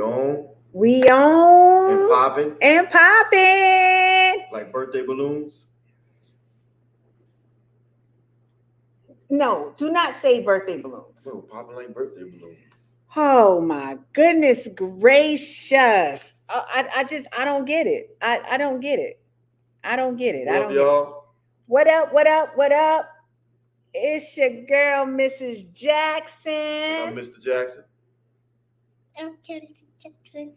on. We on. And popping. And popping. Like birthday balloons. No, do not say birthday balloons. No, popping like birthday balloons. Oh my goodness gracious. I don't get it. I don't get it. I don't get it. What up, y'all? What up, what up, what up? It's your girl, Mrs. Jackson. And I'm Mr. Jackson. I'm Kelly Jackson.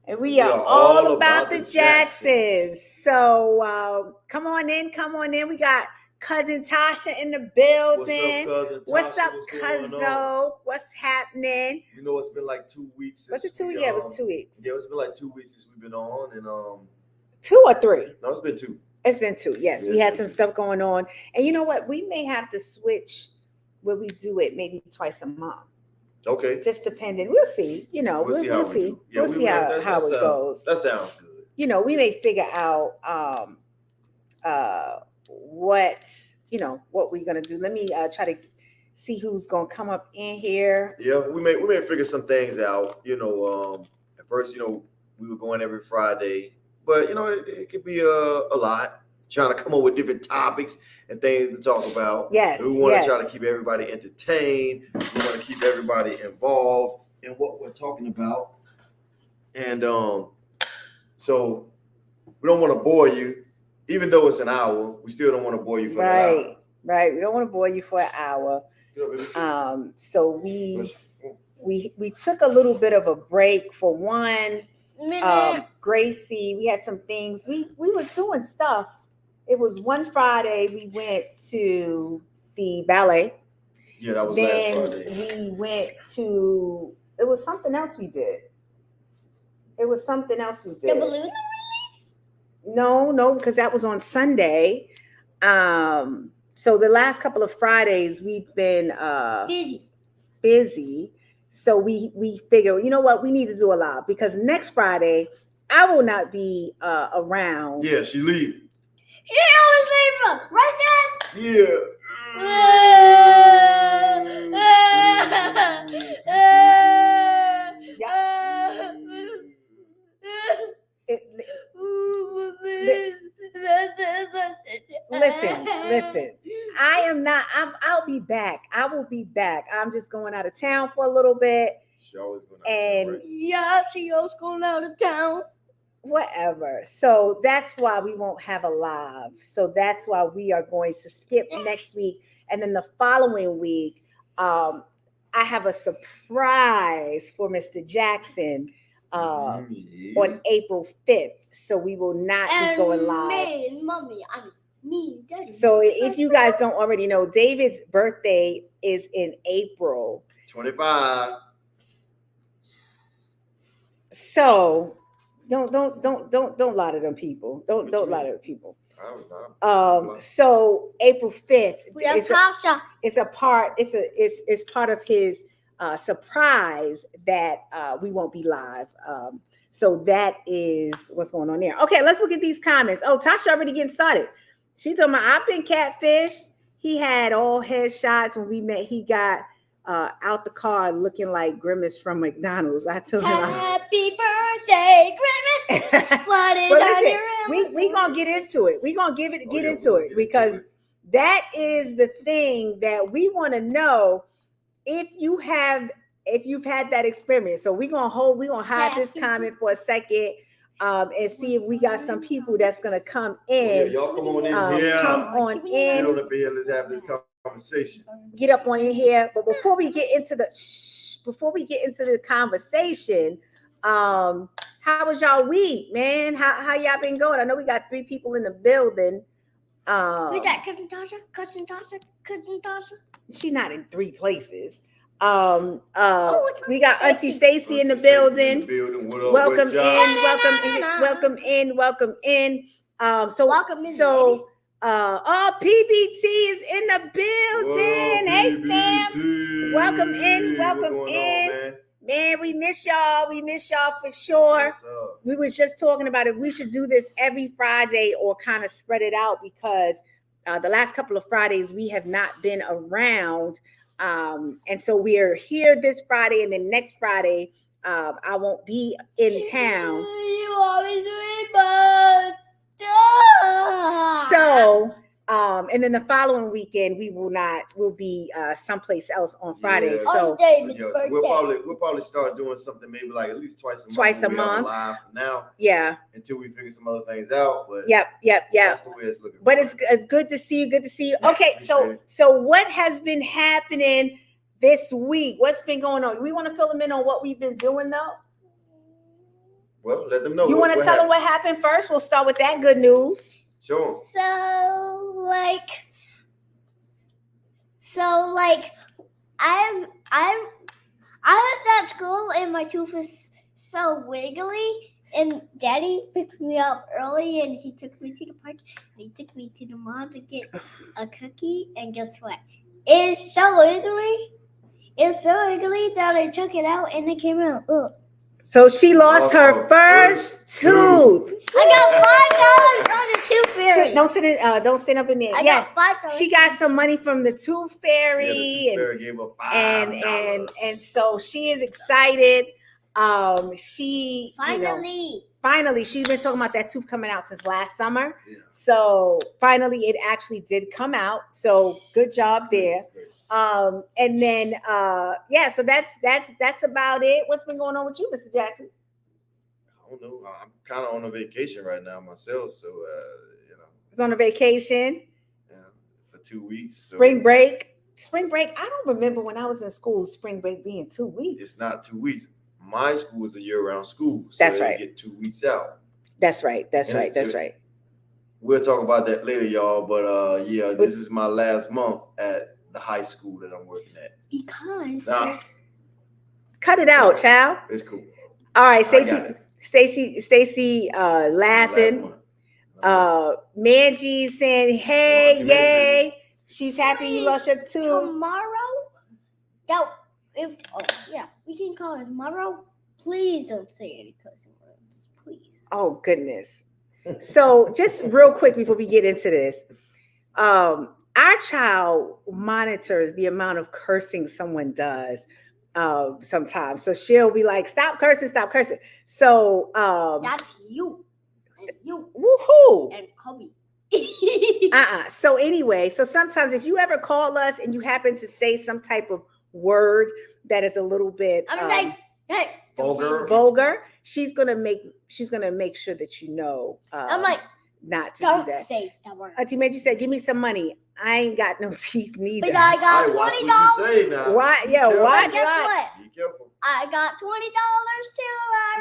And we are all about the Jacksons. So come on in, come on in. We got cousin Tasha in the building. What's up, cousin Tasha? What's up, cousin? What's happening? You know, it's been like 2 weeks. Was it 2 weeks? Yeah, it was 2 weeks. Yeah, it's been like 2 weeks since we've been on, and 2 or 3? No, it's been 2. It's been 2. Yes, we had some stuff going on, and you know what? We may have to switch where we do it maybe twice a month. Okay. Just depending. We'll see. You know, we'll see. We'll see how it goes. That sounds good. You know, we may figure out what we're gonna do. Let me try to see who's gonna come up in here. Yeah, we may figure some things out. You know, at first, we were going every Friday, but it could be a lot. Trying to come up with different topics and things to talk about. Yes. We want to try to keep everybody entertained. We want to keep everybody involved in what we're talking about. And so we don't want to bore you, even though it's an hour. We still don't want to bore you for an hour. Right. We don't want to bore you for an hour. So we took a little bit of a break for one. Gracie, we had some things. We were doing stuff. It was one Friday we went to the ballet. Yeah, that was last Friday. Then we went to, it was something else we did. The balloon release? No, because that was on Sunday. So the last couple of Fridays we've been busy. So we figure, you know what, we need to do a live because next Friday I will not be around. Yeah, she leaving. She always leaves us, right, Dad? Yeah. Listen. I'll be back. I will be back. I'm just going out of town for a little bit. She always going out of town, right? Yeah, she always going out of town. Whatever. So that's why we won't have a live. So that's why we are going to skip next week. And then the following week, I have a surprise for Mr. Jackson on April 5th. So we will not be going live. Daddy. So if you guys don't already know, David's birthday is in April 25. So don't lie to them people. Don't lie to them people. So April 5th, it's part of his surprise that we won't be live. So that is what's going on there. Okay, let's look at these comments. Oh, Tasha already getting started. She's talking about I've been catfished. He had all headshots when we met. He got out the car looking like Grimace from McDonald's. I told him Happy birthday, Grimace. What is on your we gonna get into it. We gonna get into it because that is the thing that we want to know if you've had that experience. So we're gonna hide this comment for a second. And see if we got some people that's gonna come in. Yeah, y'all come on in here. Come on in. Get on up here. Let's have this conversation. Get up on in here. But before we get into the conversation, how was y'all week, man? How y'all been going? I know we got 3 people in the building. We got cousin Tasha. She's not in 3 places. We got Auntie Stacy in the building. Welcome in. PBT is in the building. Hey, fam. Welcome in. Man, we miss y'all. For sure. We was just talking about it. We should do this every Friday or kind of spread it out because the last couple of Fridays we have not been around. And so we are here this Friday, and then next Friday I won't be in town. You always doing but stop. So, and then the following weekend we'll be someplace else on Friday. Yeah. So On David's Yeah, so birthday. we'll probably start doing something maybe like at least twice a month. Twice a when we have month. live from now yeah, until we figure some other things out. But yep. that's the way it's looking. But for it's good to see you. Good to see you. Okay, Appreciate so it. so what has been happening this week? What's been going on? We want to fill them in on what we've been doing though. Well, let them know. You want to tell them what happened first? We'll start with that good news. Sure. So like I was at school and my tooth was so wiggly, and Daddy picked me up early and he took me to the park and he took me to the mall to get a cookie, and guess what? It's so wiggly. It's so wiggly that I took it out and it came out. Ugh. So she lost her first tooth. I got $5 on the tooth fairy. Don't stand up in there. I yes, got $5. she got some money from the tooth fairy, Yeah, the tooth fairy gave her $5. and so she is excited. She finally she's been talking about that tooth coming out since last summer. Yeah. So finally it actually did come out. So good job there. And then so that's about it. What's been going on with you, Mr. Jackson? I don't know. I'm kind of on a vacation right now myself, so It's on a vacation. Yeah, for 2 weeks. So Spring break. I don't remember when I was in school, spring break being 2 weeks. it's not 2 weeks. My school is a year-round school, so That's they right. get 2 weeks out. That's right. And it's- right. We'll talk about that later, y'all. But this is my last month at the high school that I'm working at. Because Nah, Cut it out, child. it's cool. All right, I got it. Stacy laughing. Mangie saying, hey, Come on, yay. She's happy you lost your tooth. tomorrow, we can call it tomorrow. Please don't say any cussing words, please. Oh, goodness. So just real quick before we get into this, our child monitors the amount of cursing someone does sometimes. So she'll be like, stop cursing. So That's you. And you woohoo. and Kobe. So anyway, so sometimes if you ever call us and you happen to say some type of word that is a little bit I'm saying, hey, vulgar, she's gonna make sure that you know I'm like, not to do don't that. say that word. Auntie Maggie said, give me some money. I ain't got no teeth neither. But I got Hey, watch $20. what you say now. Why? Be Yeah, careful. why? But guess what? Be careful. I got $20 too.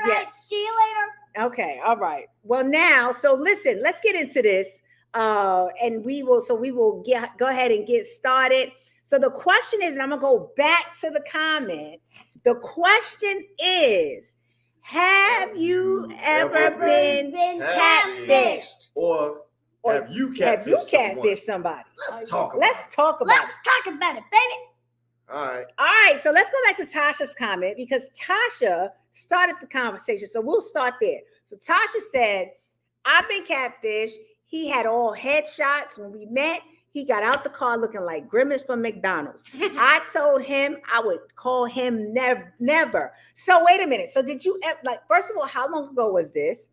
All right. See you later. Okay, all right. Well, now, so listen, let's get into this. And we will go ahead and get started. So the question is, and I'm gonna go back to the comment. The question is, have you ever been catfished? Or have you catfished somebody? Let's talk about Let's talk about Let's it. talk about it, baby. All right. All right, so let's go back to Tasha's comment because Tasha started the conversation. So we'll start there. So Tasha said, I've been catfished. He had all headshots when we met. He got out the car looking like Grimace from McDonald's. I told him I would call him never. So wait a minute. So did you first of all, how long ago was this?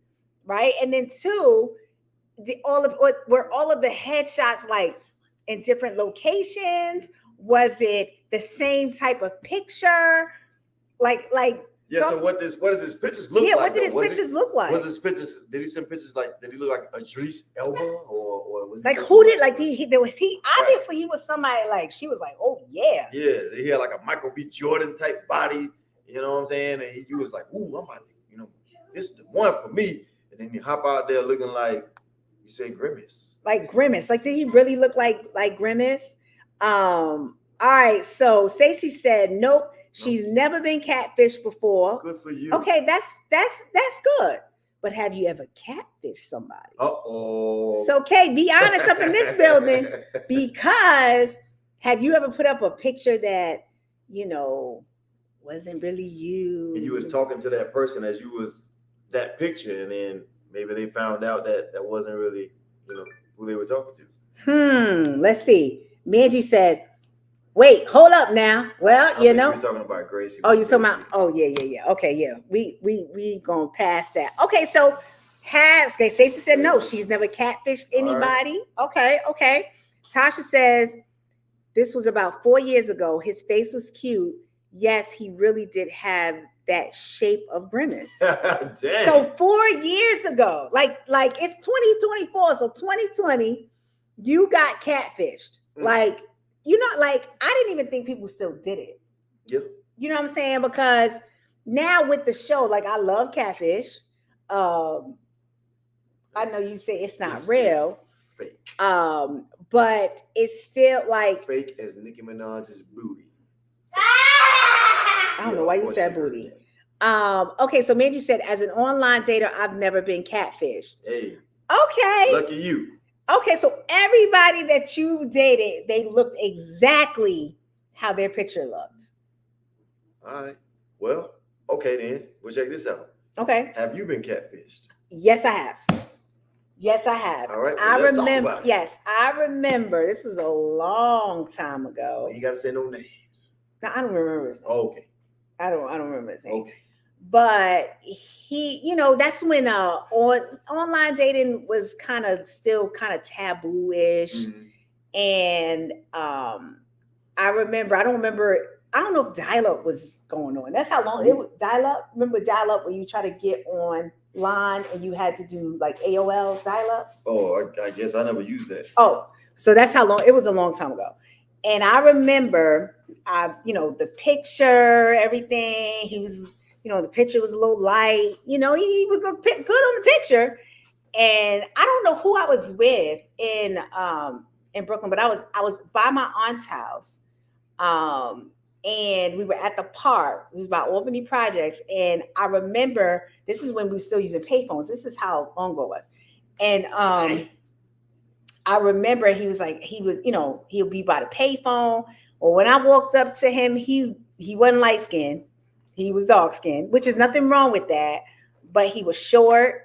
Right? And then two, were all of the headshots like in different locations? Was it the same type of picture? Yeah, so what does his pictures look like? Yeah, what did his pictures look like? Was his pictures, did he send pictures did he look like Idris Elba or was like who did he obviously he was somebody like she was like, oh yeah. Yeah, he had like a Michael B. Jordan type body, you know what I'm saying? And he was like, ooh, I'm about to, this is the one for me. And then you hop out there looking like you say Grimace. Like Grimace. Like did he really look like Grimace? All right, so Stacey said nope. She's never been catfished before. Good for you. Okay, that's good. But have you ever catfished somebody? Uh-oh. So, okay, be honest up in this building because have you ever put up a picture that, wasn't really you? And you was talking to that person as you was that picture, and then maybe they found out that wasn't really, who they were talking to. Let's see. Mangie said, Wait, hold up now. Well, I you think know. we're talking about Gracie. Oh, you talking about? Oh, yeah. Okay, yeah. We gonna pass that. Okay, so okay, Stacey said no, she's never catfished anybody. Right. Okay. Tasha says this was about 4 years ago. His face was cute. Yes, he really did have that shape of grimace. Damn. So 4 years ago, like it's 2024, so 2020, you got catfished. Like, like I didn't even think people still did it. Yep. You know what I'm saying? Because now with the show, like I love Catfish. I know you say it's not real. It's fake. But it's still like fake as Nicki Minaj's booty. I don't know why you said booty. Okay, so Manji said, as an online dater, I've never been catfished. Hey. Okay. Lucky you. Okay, so everybody that you dated, they looked exactly how their picture looked. All right. Well, okay then. We'll check this out. Okay. Have you been catfished? Yes, I have. Yes, I have. All right. Well, I let's remember. talk about it. Yes, I remember. This was a long time ago. You got to say no names. No, I don't remember his name. Okay. I don't remember his name. Okay. But he, that's when online dating was still kind of taboo-ish. Mm-hmm. And I remember, I don't know if dial-up was going on. That's how long it was. Dial-up. Remember dial-up when you try to get online and you had to do like AOL dial-up? Oh, I guess I never used that. Oh, so that's how long it was. A long time ago. And I remember, the picture, everything. He was, the picture was a little light. He was good on the picture. And I don't know who I was with in Brooklyn, but I was by my aunt's house. And we were at the park. It was by Albany Projects. And I remember, this is when we were still using payphones. This is how long ago it was. And I remember he was like, he'll be by the payphone. Or when I walked up to him, he wasn't light skinned. He was dark skinned, which is nothing wrong with that. But he was short.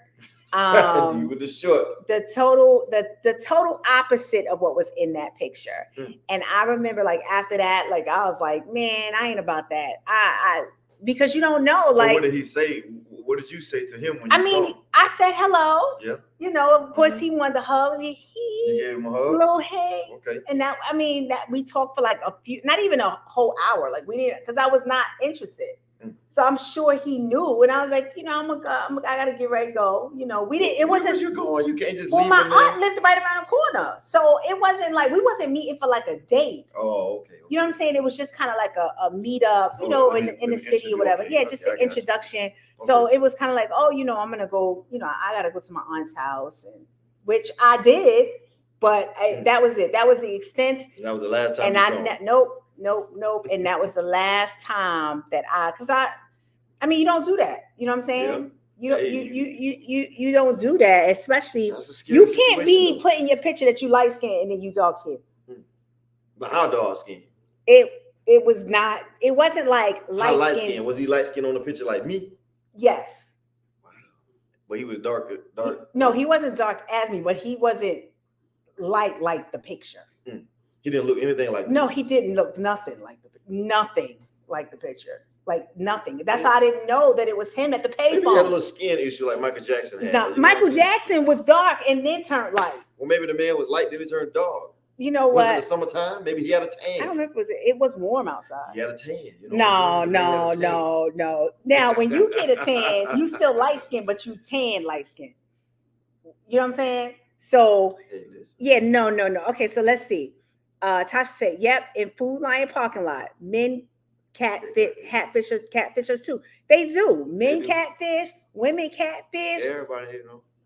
You were the short. The total opposite of what was in that picture. And I remember, like, after that, like, I was like, man, I ain't about that. Because you don't know, so like, what did he say? What did you say to him when you saw him? I said hello. Yeah. Of course, he wanted to hug. You gave him a hug? Little hey. Okay. And that we talked for like not even a whole hour. Like we didn't, because I was not interested. So I'm sure he knew. And I was like, I got to get ready to go. We didn't, it wasn't. Where was you going? You can't just well, leave my him there. aunt lived right around the corner. So it wasn't like, we wasn't meeting for like a date. Oh, okay. You know what I'm saying? It was just kind of like a meetup, in the city or whatever. Okay, yeah, just an introduction. Okay. So it was kind of like, I'm going to go, I got to go to my aunt's house, and which I did, but that was it. That was the extent. That was the last time. And nope. And that was the last time that you don't do that. You know what I'm saying? Yeah. You don't do that, especially you can't be putting your picture that you light skin and then you dark skin. But how dark skin? It was not. It wasn't like light skin. Was he light skin on the picture like me? Yes. Wow. But he was dark. No, he wasn't dark as me, but he wasn't light like the picture. He didn't look anything like. No, he didn't look nothing like the picture. Like nothing. That's how I didn't know that it was him at the payphone. Maybe he had a little skin issue like Michael Jackson had. No, Michael Jackson was dark and then turned light. Well, maybe the man was light, then he turned dark. You know what? Was it the summertime? Maybe he had a tan. I don't remember. It was warm outside. He had a tan. No. Now, when you get a tan, you still light skin, but you tan light skin. You know what I'm saying? So, no. Okay, so let's see. Tasha said, "Yep, in Food Lion parking lot, men catfishers too. They do. Men catfish, women catfish.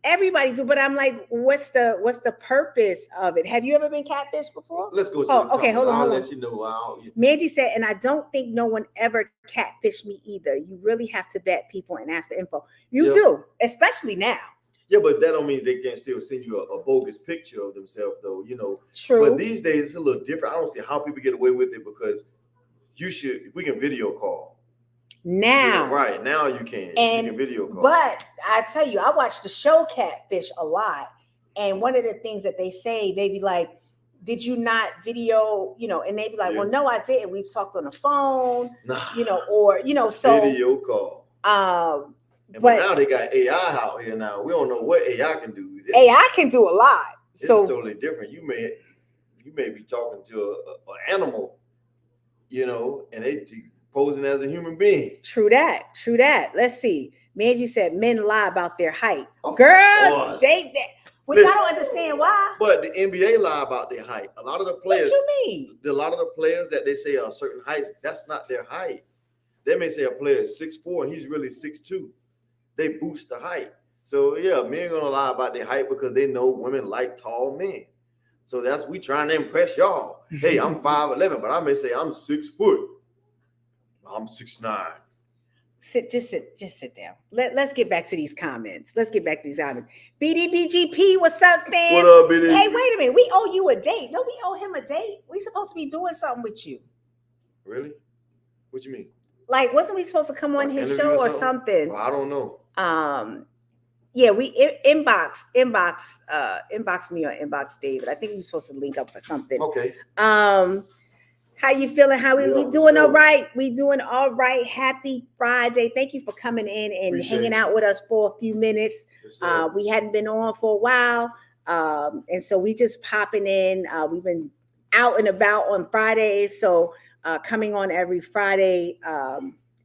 Everybody do, but I'm like, what's the purpose of it? Have you ever been catfished before? Let's go. Okay, hold on. I'll let you know. Manji said, and I don't think no one ever catfished me either. You really have to vet people and ask for info. You do, especially now. Yeah, but that don't mean they can't still send you a bogus picture of themselves, though. True. But these days it's a little different. I don't see how people get away with it because we can video call. Now, right now you can video call. But I tell you, I watch the show Catfish a lot, and one of the things that they say, they be like, did you not video, and they be like, Yeah. well, no, I didn't. We've talked on the phone, Nah, or, so, video call. but But now they got AI out here now. We don't know what AI can do. AI can do a lot. This So is totally different. You may be talking to an animal, and they posing as a human being. True that. Let's see. Manji said men lie about their height. Of Girl, course. which I don't understand why. But the NBA lie about their height. A lot of the players. What you mean? A lot of the players that they say are certain heights, that's not their height. They may say a player is 6'4" and he's really 6'2". They boost the height. So yeah, men gonna lie about their height because they know women like tall men. So we trying to impress y'all. Hey, I'm 5'11", but I may say I'm 6 foot. I'm 6'9". Just sit down. Let's get back to these comments. BDBGP, what's up, fam? What up, BDB? Hey, wait a minute. We owe you a date. No, we owe him a date. We supposed to be doing something with you. Really? What you mean? Like, wasn't we supposed to come on his Interview show or something? Well, I don't know. Yeah, we inbox me or inbox David. I think we were supposed to link up for something. Okay. How you feeling? How we Yeah, doing? sure. All right. We doing all right. Happy Friday. Thank you for coming in and Appreciate hanging you. out with us for a few minutes. Yes, sir. We hadn't been on for a while. And so we just popping in. We've been out and about on Fridays. So coming on every Friday,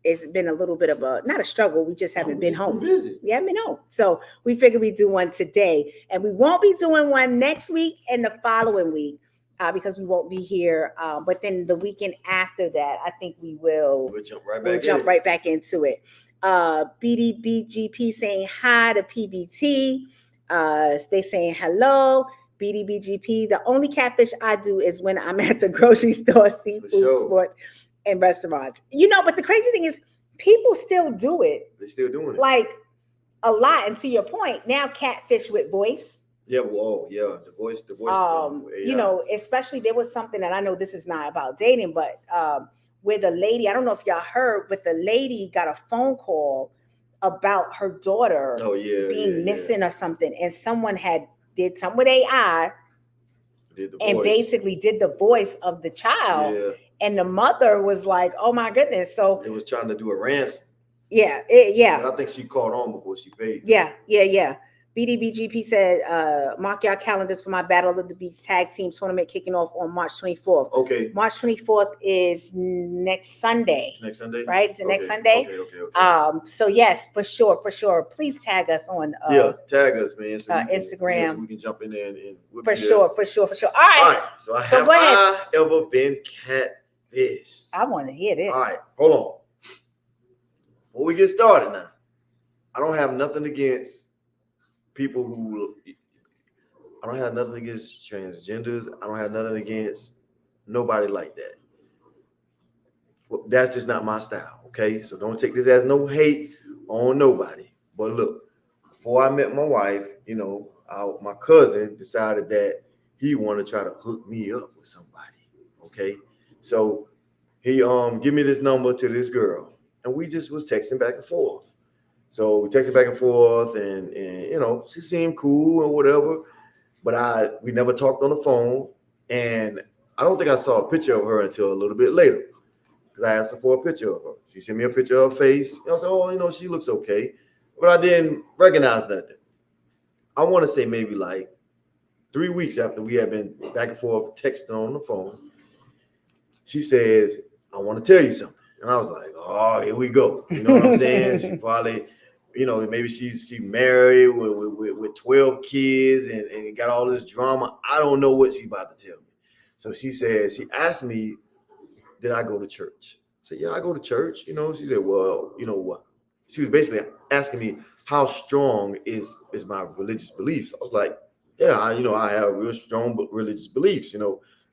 it's been a little bit of not a struggle. We just haven't been home. Busy. We haven't been home. So we figured we'd do one today. And we won't be doing one next week and the following week because we won't be here. But then the weekend after that, I think we will. We'll jump right We'll back jump right back into it. BDBGP saying hi to PBT. They saying hello. BDBGP. The only catfish I do is when I'm at the grocery store, seafood, sports, and restaurants. But the crazy thing is people still do it. They're still doing it. Like a lot. And to your point, now catfish with voice. Yeah, well, yeah, the voice. Especially there was something that I know this is not about dating, but where the lady, I don't know if y'all heard, but the lady got a phone call about her daughter being missing or something. And someone did something with AI and basically did the voice of the child. Yeah. And the mother was like, oh my goodness. So it was trying to do a ransom. Yeah. But I think she caught on before she paid. Yeah. BDBGP said, mark your calendars for my Battle of the Beats tag team tournament kicking off on March 24th. Okay. March 24th is next Sunday. Next Sunday? Right? It's the next Sunday. Okay. So yes, for sure. Please tag us on tag us, man. So Instagram. So we can jump in there and we'll for sure. All right. So have I ever been catfished? I want to hear this. All right, hold on. Before we get started now, I don't have nothing against people I don't have nothing against transgenders. I don't have nothing against nobody like that. That's just not my style, okay? So don't take this as no hate on nobody. But look, before I met my wife, my cousin decided that he wanted to try to hook me up with somebody, okay? So he give me this number to this girl, and we just was texting back and forth. So we texted back and forth, and she seemed cool or whatever, but we never talked on the phone, and I don't think I saw a picture of her until a little bit later, because I asked her for a picture of her. She sent me a picture of her face. I said, she looks okay, but I didn't recognize nothing. I want to say maybe like 3 weeks after we had been back and forth texting on the phone, she says, I want to tell you something. And I was like, oh, here we go. You know what I'm saying? She probably, maybe she married with 12 kids and got all this drama. I don't know what she's about to tell me. So she asked me, did I go to church? I said, yeah, I go to church. She said, well, you know what? She was basically asking me, how strong is my religious beliefs? I was like, yeah, I have real strong religious beliefs.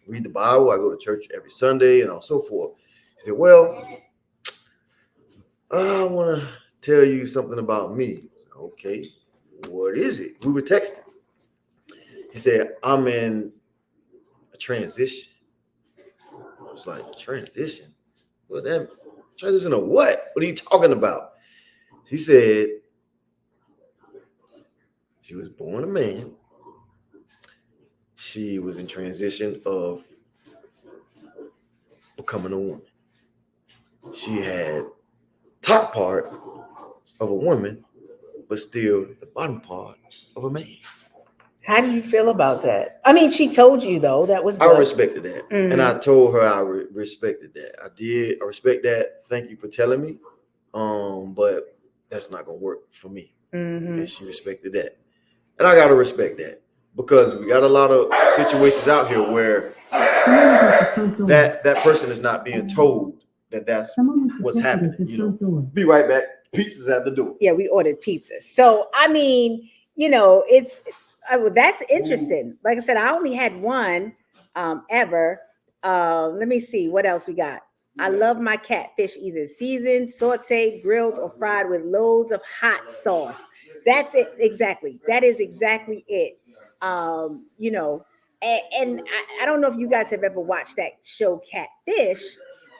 Read the Bible. I go to church every Sunday and so forth. She said, well, I want to tell you something about me. Okay, what is it? We were texting. He said, I'm in a transition. I was like, transition? Well, then, transition of what? What are you talking about? He said, she was born a man. she was in transition of becoming a woman. She had top part of a woman, but still the bottom part of a man. How do you feel about that? I mean, she told you though that was. I respected that, and I Mhm. told her I respected that. I did. I respect that. Thank you for telling me. But that's not gonna work for me. Mhm. And she respected that, and I gotta respect that because we got a lot of situations out here where that person is not being told that that's what's happening. You know, be right back. Pizza's at the door. Yeah, we ordered pizza. So I mean, it's well, that's interesting. Like I said, I only had one ever. Let me see what else we got. I love my catfish either seasoned, sauteed, grilled, or fried with loads of hot sauce. That's it exactly. That is exactly it. And I don't know if you guys have ever watched that show Catfish,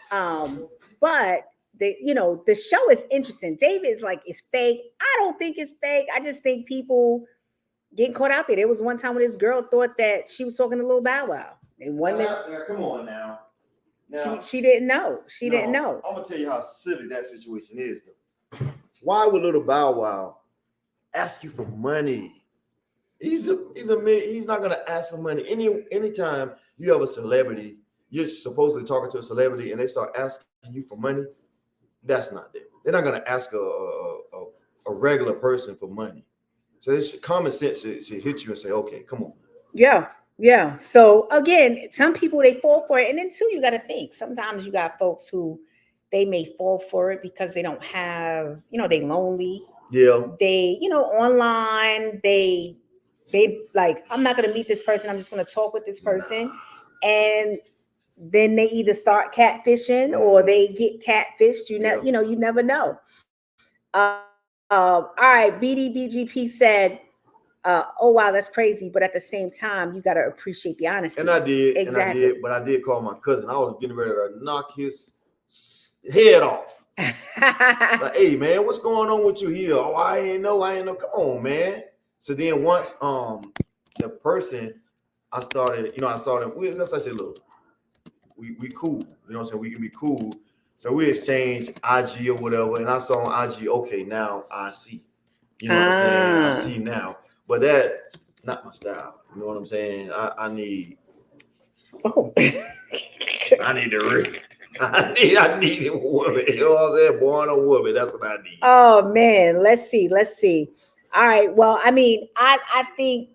but the show is interesting. David's like it's fake. I don't think it's fake. I just think people getting caught out there. There was one time when this girl thought that she was talking to Lil Bow Wow, and one Come on now. she didn't know. She didn't know. I'm gonna tell you how silly that situation is, though. Why would Little Bow Wow ask you for money? He's not gonna ask for money. Anytime you have a celebrity, you're supposedly talking to a celebrity, and they start asking you for money. That's not there. They're not gonna ask a regular person for money. So this common sense should hit you and say, okay, come on. Yeah. So again, some people they fall for it, and then too, you got to think. Sometimes you got folks who they may fall for it because they don't have, they lonely. Yeah. They, online, they like, I'm not gonna meet this person. I'm just gonna talk with this person, and then they either start catfishing or they get catfished. You never know. All right, BDBGP said, "Oh wow, that's crazy," but at the same time, you got to appreciate the honesty. And I did, exactly. but I did call my cousin. I was getting ready to knock his head off. Like, hey man, what's going on with you here? Oh, I ain't know. Come on, man. So then once the person I started, let's say, look, we cool. You know what I'm saying? We can be cool. So we exchanged IG or whatever, and I saw on IG, okay, now I see. You know what I'm saying? I see now. But that not my style. You know what I'm saying? I need Oh. I need I need a woman. You know what I'm saying? Born a woman. That's what I need. Oh man, let's see. All right. Well, I mean, I think,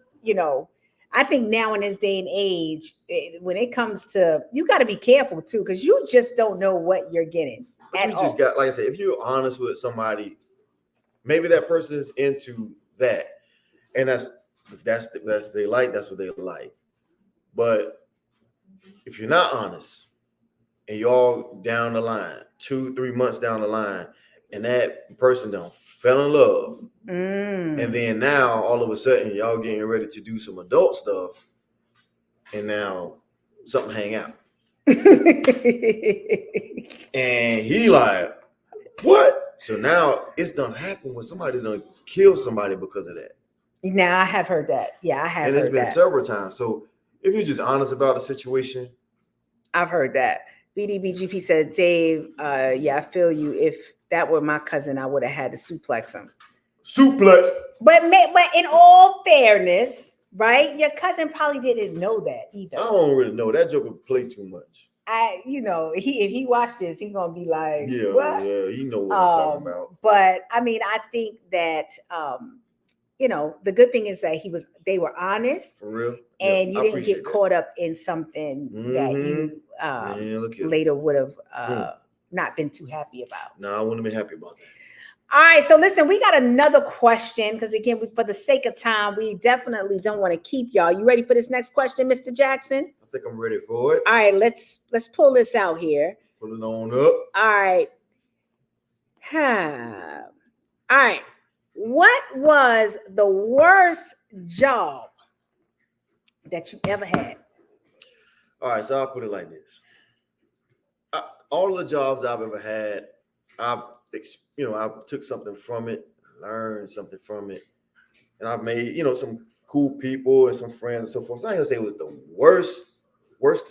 I think now in this day and age, when it comes to, you got to be careful too, because you just don't know what you're getting. But you just got, like I said, if you're honest with somebody, maybe that person is into that, and that's they like. That's what they like. But if you're not honest, and y'all down the line, 2-3 months down the line, and that person don't fell in love, and then now all of a sudden y'all getting ready to do some adult stuff, and now something hang out, and he like, what? So now it's done happened when somebody done kill somebody because of that. Now I have heard that. Yeah, I have. And it's been several times. So if you're just honest about the situation, I've heard that. BDBGP said, Dave, yeah, I feel you. If that were my cousin, I would have had to suplex him. Suplex. But in all fairness, right? Your cousin probably didn't know that either. I don't really know. That joker play too much. If he watched this, he's gonna be like, yeah, what? Yeah, you know what I'm talking about. But I mean, I think that the good thing is that they were honest. For real. And you didn't get caught up in something that you later would have not been too happy about. No, I wouldn't have been happy about that. All right, so listen, we got another question because again, for the sake of time, we definitely don't want to keep y'all. You ready for this next question, Mr. Jackson? I think I'm ready for it. All right, let's pull this out here. Pull it on up. All right. All right. What was the worst job that you ever had? All right, so I'll put it like this. All the jobs I've ever had, I took something from it, learned something from it, and I've made, some cool people and some friends and so forth. So I ain't gonna say it was the worst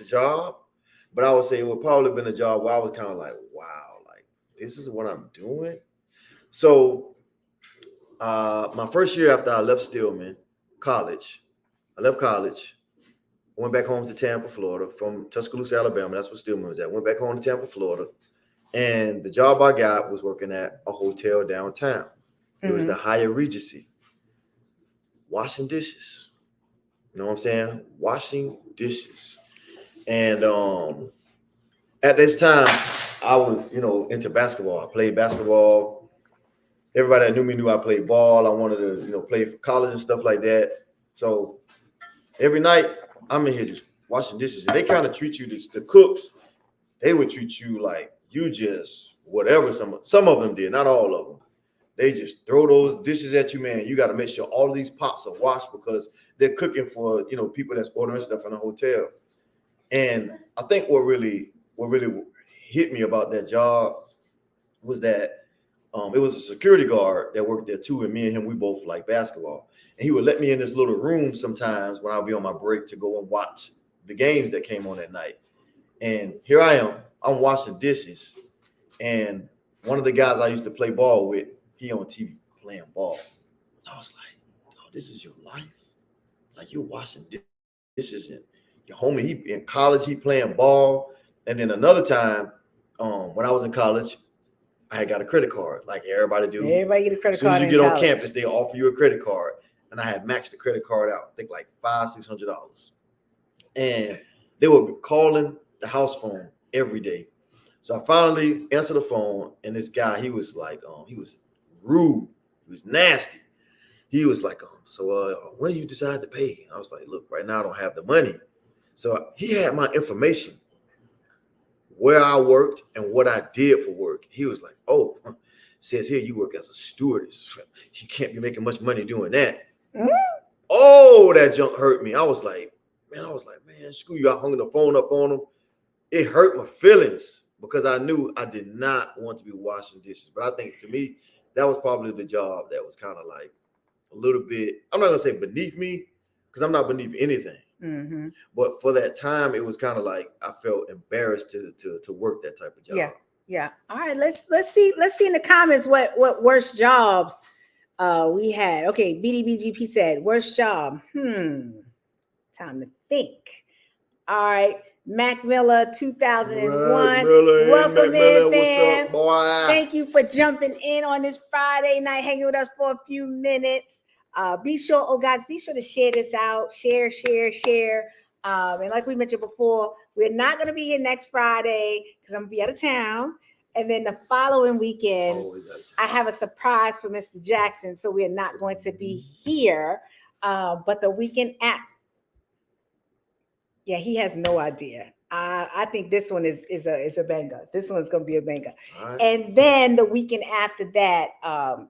job, but I would say it would probably have been a job where I was kind of like, wow, like this is what I'm doing. So my first year after I left Stillman College, I left college, went back home to Tampa, Florida, from Tuscaloosa, Alabama. That's where Stillman was at. Went back home to Tampa, Florida. And the job I got was working at a hotel downtown. It was the Hyatt Regency. Washing dishes. You know what I'm saying? Washing dishes. And at this time, I was, into basketball. I played basketball. Everybody that knew me knew I played ball. I wanted to, play for college and stuff like that. So every night, I'm in here just washing dishes. And they kind of treat you, the cooks, they would treat you like you just whatever. Some of them did, not all of them. They just throw those dishes at you, man. You got to make sure all of these pots are washed because they're cooking for, people that's ordering stuff in a hotel. And I think what really hit me about that job was that it was a security guard that worked there too. And me and him, we both like basketball. And he would let me in this little room sometimes when I'll be on my break to go and watch the games that came on at night. And here I am, I'm washing dishes. And one of the guys I used to play ball with, he on TV playing ball. I was like, oh, this is your life? Like you're washing dishes and your homie, he in college, he playing ball. And then another time, when I was in college, I had got a credit card, like everybody do. Everybody get a credit card. As soon as you get on campus, they offer you a credit card. And I had maxed the credit card out, I think like $500-$600. And they were calling the house phone every day. So I finally answered the phone, and this guy, he was like, he was rude, he was nasty. He was like, so when do you decide to pay? I was like, look, right now I don't have the money. So he had my information, where I worked and what I did for work. He was like, oh, says here you work as a stewardess. You can't be making much money doing that. Mm-hmm. Oh, that junk hurt me. I was like, man, screw you. I hung the phone up on him. It hurt my feelings because I knew I did not want to be washing dishes. But I think to me, that was probably the job that was kind of like a little bit, I'm not going to say beneath me because I'm not beneath anything. Mm-hmm. But for that time, it was kind of like I felt embarrassed to work that type of job. Yeah. All right, let's see in the comments what worst jobs we had. Okay, BDBGP said worst job. Time to think. All right, Mac Miller 2001. Welcome in, fam. What's up, boy? Thank you for jumping in on this Friday night, hanging with us for a few minutes. Be sure to share this out. Share. And like we mentioned before, we're not going to be here next Friday because I'm going to be out of town. And then the following weekend, I have a surprise for Mr. Jackson. So we're not going to be here. But the weekend after, he has no idea. I think this one is a banger. This one's going to be a banger. Right. And then the weekend after that,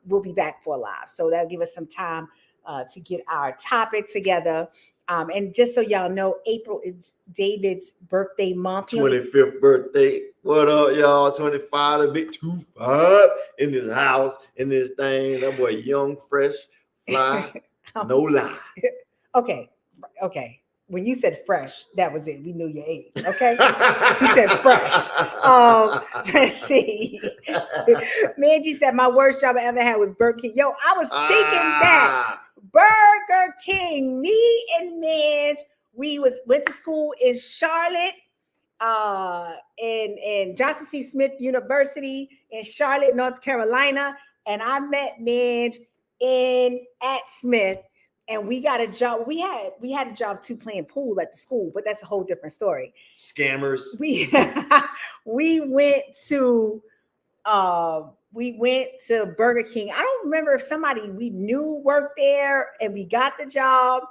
we'll be back for live. So that'll give us some time to get our topic together. And just so y'all know, April is David's birthday month. 25th birthday. What up, y'all? 25, a bit 25 in this house, in this thing. That boy young, fresh, fly, no lie. Okay. When you said fresh, that was it. We knew your age. Okay. He said fresh. Let's see. Manji said my worst job I ever had was Burger King. Yo, I was thinking that Burger King. Me and Midge, we went to school in Charlotte, in Johnson C. Smith University in Charlotte, North Carolina, and I met Midge at Smith. And we got a job. We had a job too playing pool at the school, but that's a whole different story. Scammers. We went to Burger King. I don't remember if somebody we knew worked there and we got the job,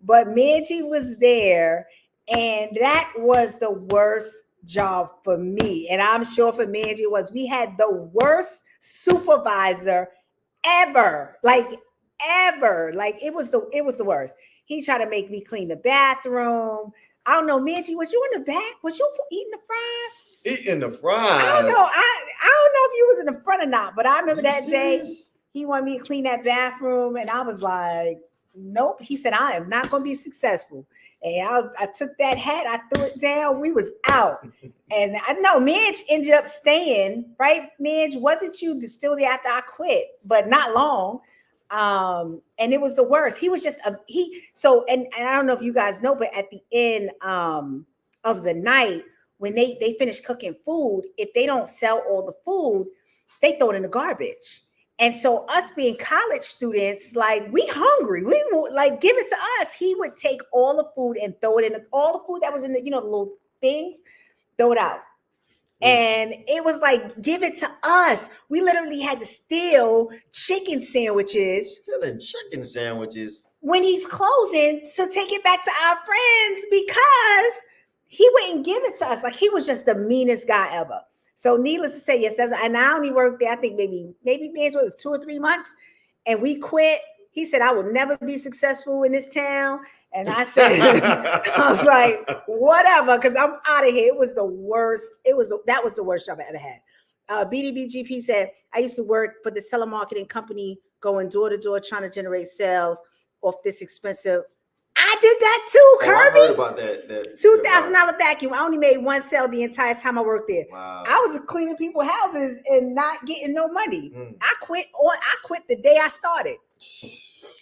but Manji was there, and that was the worst job for me. And I'm sure for Manji it was. We had the worst supervisor ever. Ever. It was the worst. He tried to make me clean the bathroom. I don't know, Manji, was you in the back? Was you eating the fries? Eating the fries? I don't know. I don't know if you was in the front or not, but I remember that day he wanted me to clean that bathroom, and I was like, nope. He said, I am not going to be successful. And I took that hat, I threw it down. We was out. And I know Midge ended up staying, right? Midge, wasn't you still there after I quit? But not long. And it was the worst. He was just and I don't know if you guys know, but at the end of the night, when they finish cooking food, if they don't sell all the food, they throw it in the garbage. And so us being college students, like we hungry, we would like give it to us. He would take all the food and throw it in all the food that was in the, the little things, throw it out. And it was like, give it to us. We literally had to steal chicken sandwiches. Stealing chicken sandwiches. When he's closing, so take it back to our friends because he wouldn't give it to us. Like he was just the meanest guy ever. So needless to say, yes, and I only worked there, I think maybe it was 2 or 3 months, and we quit. He said, I will never be successful in this town. And I said, I was like, whatever, because I'm out of here. It was the worst. That was the worst job I ever had. BDBGP said, I used to work for this telemarketing company, going door to door, trying to generate sales off this expensive. I did that too, Kirby. I heard about that $2,000 vacuum. I only made one sale the entire time I worked there. Wow. I was cleaning people's houses and not getting no money. I quit the day I started.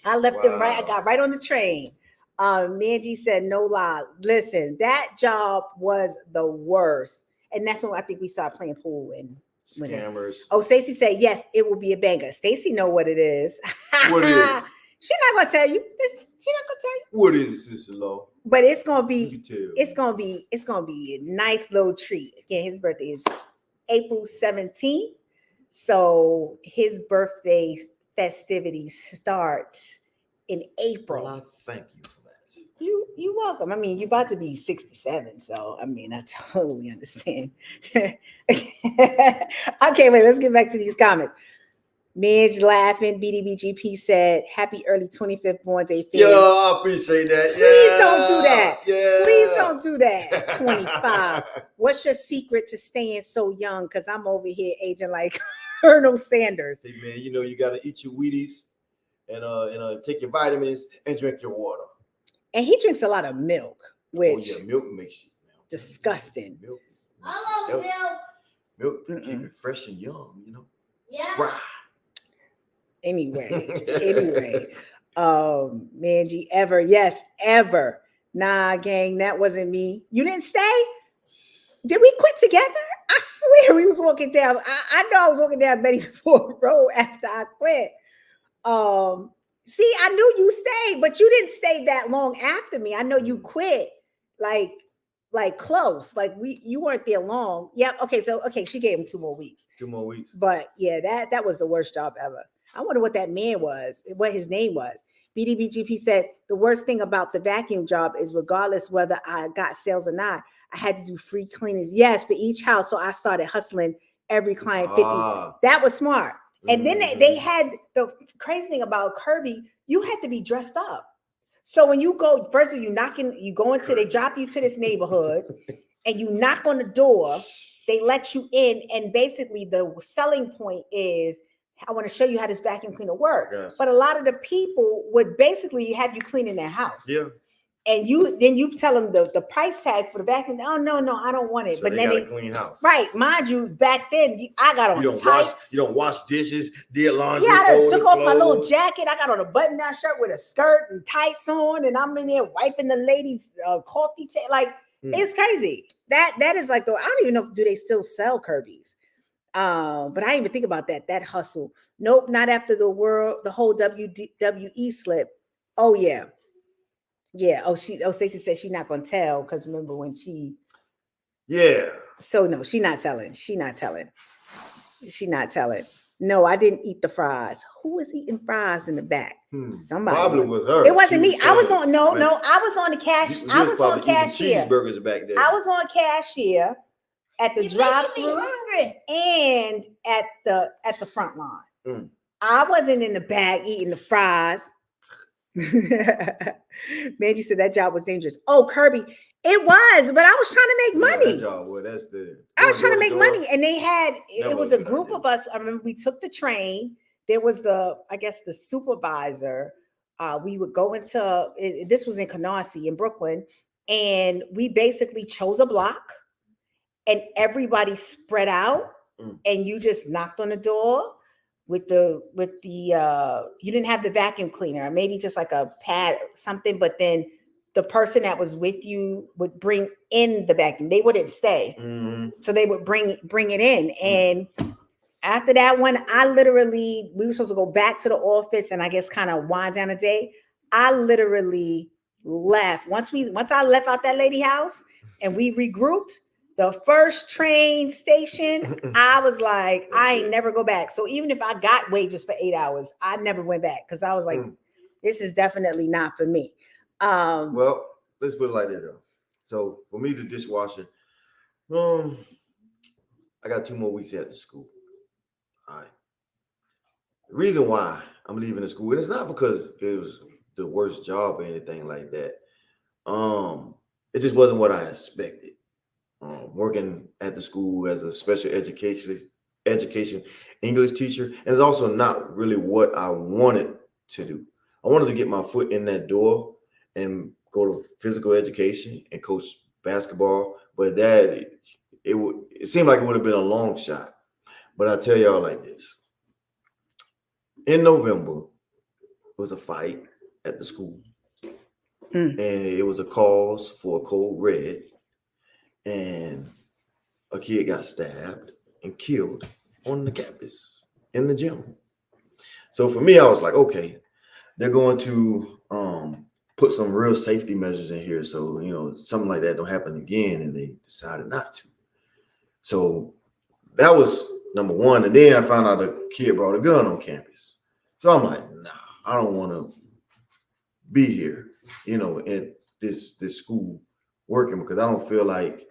I left them right. I got right on the train. Manji said, no lie. Listen, that job was the worst. And that's when I think we started playing pool and scammers. Oh, Stacy said, yes, it will be a banger. Stacy know what it is. What is it? She's not gonna tell you. She's not gonna tell you. What is it, Sister Lo? But it's gonna be a nice little treat. Again, his birthday is April 17th. So his birthday festivities start in April. Well, I thank you for that. You're welcome. I mean, you're about to be 67, so I mean, I totally understand. Okay, wait, let's get back to these comments. Midge laughing. BDBGP said, happy early 25th born day. Yeah, I appreciate that. Please don't do that. Yeah. Please don't do that. 25. What's your secret to staying so young? Because I'm over here aging like Colonel Sanders. Hey, man, you got to eat your Wheaties and take your vitamins and drink your water. And he drinks a lot of milk, which milk makes you disgusting. Milk. I love milk. Milk keep it fresh and young, Yeah. Spry. Anyway, Manji, ever. Nah, gang, that wasn't me. You didn't stay? Did we quit together? I swear we was walking down. I know I was walking down Betty Ford Road after I quit. See, I knew you stayed, but you didn't stay that long after me. I know you quit like close. Like you weren't there long. Yep. Okay, she gave him 2 more weeks. 2 more weeks. But yeah, that was the worst job ever. I wonder what that man was, what his name was. BDBGP said, the worst thing about the vacuum job is regardless whether I got sales or not, I had to do free cleanings. Yes, for each house. So I started hustling every client 50. That was smart. And then they had the crazy thing about Kirby, you had to be dressed up. So when you go, first when they drop you to this neighborhood and you knock on the door, they let you in. And basically the selling point is, I want to show you how this vacuum cleaner works. Yeah. But a lot of the people would basically have you clean in their house. Yeah. And you tell them the price tag for the vacuum. Oh, no, I don't want it. So but they then got a clean house. Right. Mind you, back then, I got on tights. You don't wash dishes, did laundry. Yeah, I took off my little jacket. I got on a button-down shirt with a skirt and tights on. And I'm in there wiping the ladies' coffee table. Like, it's crazy. That is like, I don't even know, do they still sell Kirby's? But I didn't even think about that hustle. Nope, not after the whole WWE slip. Oh yeah. Stacey said she's not gonna tell because remember when she. Yeah. So no, she's not telling. No, I didn't eat the fries. Who was eating fries in the back? Somebody. Probably was her. It wasn't me. I was on I was on the cash. I was on cashier. Cheeseburgers back there. I was on cashier at the drive-thru and at the front line. I wasn't in the bag eating the fries. Manji said that job was dangerous. Oh, Kirby, it was, but I was trying to make money. That job, well, that's I was trying to make money, and they had it was a group of us. I remember we took the train. There was the supervisor, we would go into this was in Canarsie in Brooklyn, and we basically chose a block, and everybody spread out, and you just knocked on the door with the you didn't have the vacuum cleaner, maybe just like a pad or something, but then the person that was with you would bring in the vacuum. They wouldn't stay. So they would bring it in. And after that one, we were supposed to go back to the office and I guess kind of wind down the day. I literally left. Once I left out that lady house and we regrouped, the first train station, I was like, I ain't never go back. So even if I got wages for 8 hours, I never went back because I was like, this is definitely not for me. Well, let's put it like this though. So for me, the dishwashing, I got 2 more weeks after school. All right. The reason why I'm leaving the school, and it's not because it was the worst job or anything like that. It just wasn't what I expected. Working at the school as a special education English teacher, and it's also not really what I wanted to do. I wanted to get my foot in that door and go to physical education and coach basketball, but it seemed like it would have been a long shot. But I tell y'all like this: in November, it was a fight at the school, and it was a cause for a code red, and a kid got stabbed and killed on the campus in the gym. So for me, I was like, okay, they're going to put some real safety measures in here, so something like that don't happen again, and they decided not to. So that was number one. And then I found out a kid brought a gun on campus. So I'm like, nah, I don't want to be here, at this school working, because I don't feel like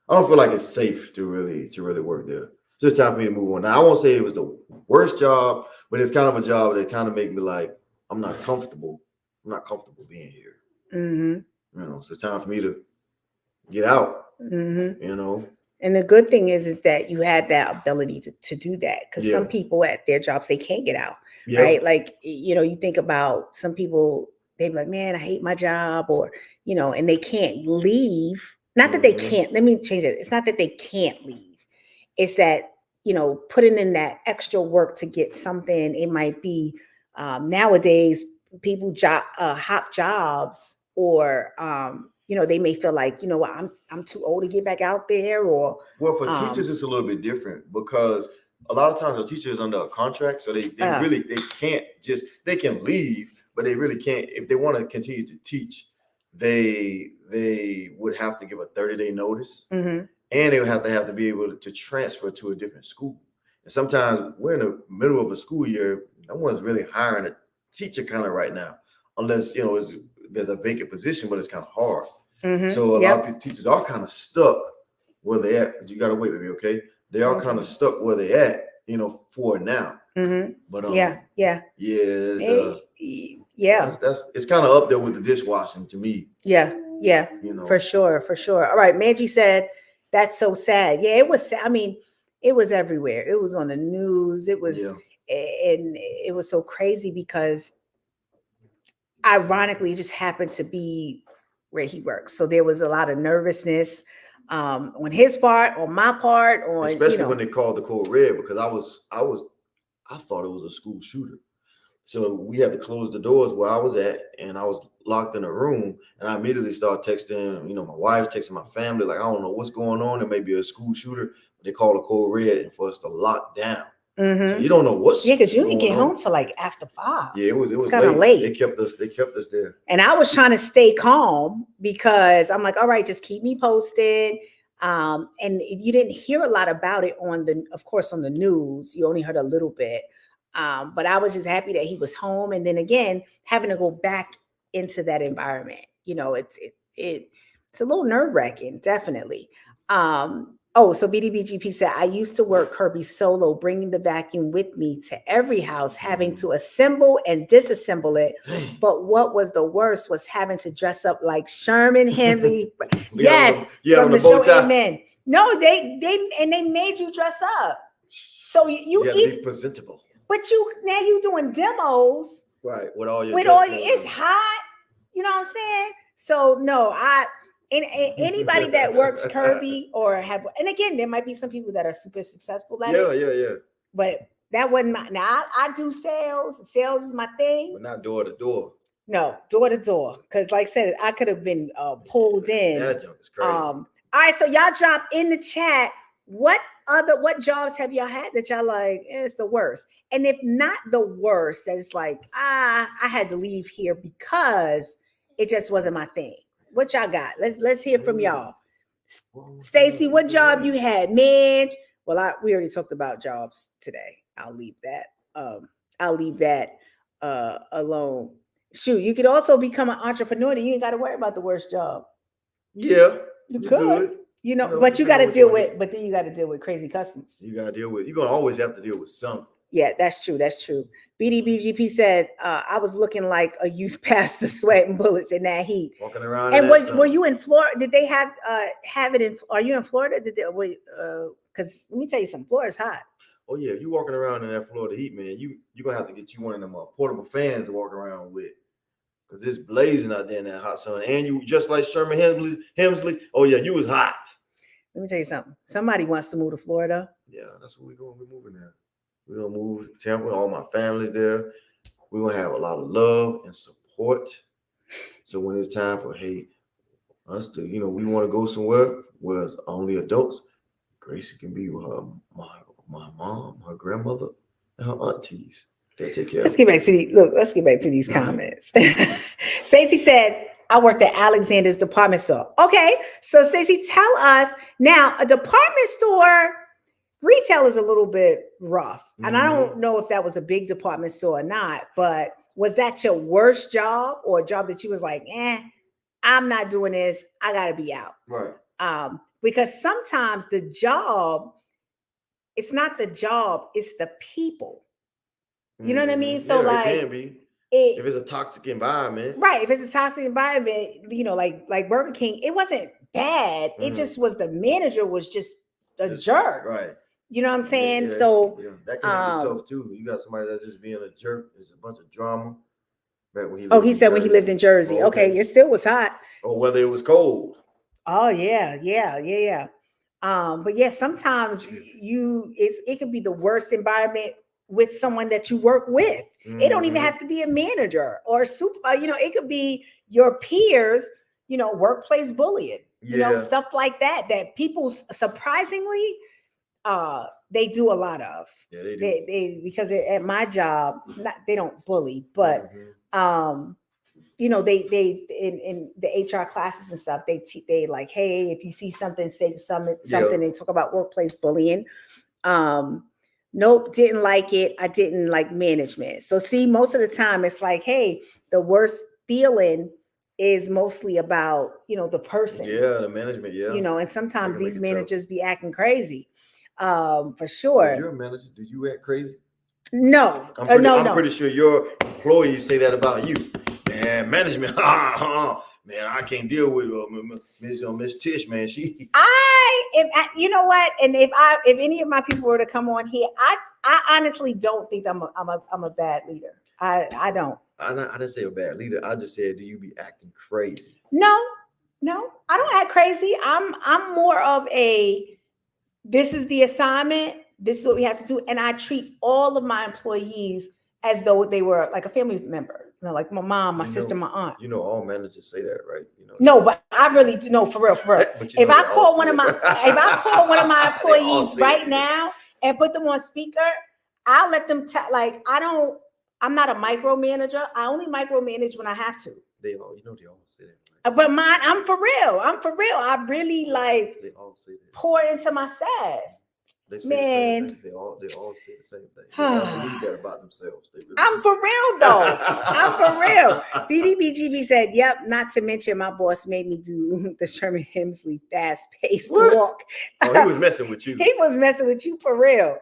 it's safe to really work there. It's just time for me to move on. Now, I won't say it was the worst job, but it's kind of a job that kind of make me like, I'm not comfortable being here. So it's time for me to get out. And the good thing is that you had that ability to do that, because some people at their jobs, they can't get out, right? Like, you think about some people, they're like, man, I hate my job, or, and they can't leave. Not that they can't, let me change it. It's not that they can't leave. It's that, putting in that extra work to get something. It might be nowadays people hop jobs, or, they may feel like, what, I'm too old to get back out there, or. Well, for teachers, it's a little bit different, because a lot of times a teacher is under a contract, so they can leave, but they really can't. If they want to continue to teach, they would have to give a 30-day notice, and they would have to be able to transfer to a different school. And sometimes we're in the middle of a school year. No one's really hiring a teacher kind of right now, unless there's a vacant position, but it's kind of hard. So a lot of teachers are kind of stuck where they're at. You got to wait, baby, okay? They are kind of stuck where they're at, for now. But it's kind of up there with the dishwashing to me. For sure. All right, Manji said that's so sad. Yeah, it was sad. I mean, it was everywhere. It was on the news. It was, and it was so crazy because ironically, it just happened to be where he works. So there was a lot of nervousness on his part, on my part, especially when they called the code red, because I thought it was a school shooter. So we had to close the doors where I was at, and I was locked in a room, and I immediately started texting, my wife, texting my family, like, I don't know what's going on. There may be a school shooter. But they called the code red and for us to lock down. So you don't know what's because you didn't get home till like after 5. Yeah, it was kind of late. They kept us there. And I was trying to stay calm because I'm like, all right, just keep me posted. And you didn't hear a lot about it on the news. You only heard a little bit. But I was just happy that he was home. And then again, having to go back into that environment, it's a little nerve-wracking, definitely. So BDBGP said, I used to work Kirby solo, bringing the vacuum with me to every house, having to assemble and disassemble it. But what was the worst was having to dress up like Sherman Hemsley. Yes, from the show Amen. No, they made you dress up. So you be presentable. But now you doing demos Right. With all your it's hot. You know what I'm saying? So no, anybody that works Kirby or have, and again, there might be some people that are super successful at it. Yeah. But that wasn't my. Now I do sales. Sales is my thing. But not door to door. No, door to door. Because like I said, I could have been pulled in. That junk is crazy. All right, so y'all drop in the chat what jobs have y'all had that y'all like, it's the worst. And if not the worst, that it's like, I had to leave here because it just wasn't my thing. What y'all got? Let's hear from y'all. Stacy, what job you had? Midge. Well, we already talked about jobs today. I'll leave that alone. Shoot, you could also become an entrepreneur. You ain't got to worry about the worst job. Yeah, you could. Good. You know, but you got to deal with. But then you got to deal with crazy customers. You got to deal with. You're gonna always have to deal with something. Yeah, that's true. That's true. BDBGP said, I was looking like a youth pastor sweating bullets in that heat. Walking around. And were you in Florida? Did they have it in? Are you in Florida? Because let me tell you something. Florida's hot. Oh yeah, you walking around in that Florida heat, man. You're gonna have to get you one of them portable fans to walk around with. Because it's blazing out there in that hot sun. And you just like Sherman Hemsley. Oh yeah, you was hot. Let me tell you something. Somebody wants to move to Florida. Yeah, that's what we're going. We're moving there. We're gonna move to Tampa. All my family's there. We're gonna have a lot of love and support. So when it's time for us to, we want to go somewhere where it's only adults, Gracie can be with her my mom, her grandmother, and her aunties. They take care. Let's get back to these comments. Stacy said, I worked at Alexander's department store. Okay, so Stacy, tell us now, a department store retail is a little bit rough. And I don't know if that was a big department store or not, but was that your worst job or a job that you was like, I'm not doing this. I got to be out. Right. Because sometimes the job, it's not the job, it's the people. You know what I mean? So like, it can be. If it's a toxic environment. Right. If it's a toxic environment, like Burger King, it wasn't bad. It just was the manager was just a jerk. Right. You know what I'm saying? Yeah, so that can be tough too. You got somebody that's just being a jerk. There's a bunch of drama. Right, he said when he lived in Jersey. Okay, it still was hot. Or whether it was cold. Oh yeah. But yeah, sometimes it could be the worst environment with someone that you work with. It don't even have to be a manager or super. It could be your peers. Workplace bullying. Stuff like that. That people surprisingly, they do a lot of. Yeah, they do. They because at my job, they don't bully, but they in the HR classes and stuff, they like, hey, if you see something, say something. They talk about workplace bullying. Nope, didn't like it. I didn't like management. So see, most of the time it's like, hey, the worst feeling is mostly about, the person. Yeah, the management, yeah. And sometimes these managers be acting crazy. For sure. You're a manager. Do you act crazy? No. I'm pretty sure your employees say that about you. Man, management, man, I can't deal with Miss Tish, man. You know what? And if any of my people were to come on here, I honestly don't think I'm a bad leader. I don't. I didn't say a bad leader. I just said, do you be acting crazy? No, I don't act crazy. I'm more of this is the assignment. This is what we have to do. And I treat all of my employees as though they were like a family member. Like my mom, my sister, my aunt. All managers say that, right? No, but I really do. No, for real. If I call one of my employees right now and put them on speaker, I'll let them I'm not a micromanager. I only micromanage when I have to. They all say that. Right? But mine, I'm for real. I really they all say that. Pour into my staff. They say the same thing. They all say the same thing. They all believe that about themselves. I'm for real though. I'm for real. BDBGB said, "Yep." Not to mention, my boss made me do the Sherman Hemsley fast-paced walk. Oh, he was messing with you. He was messing with you for real.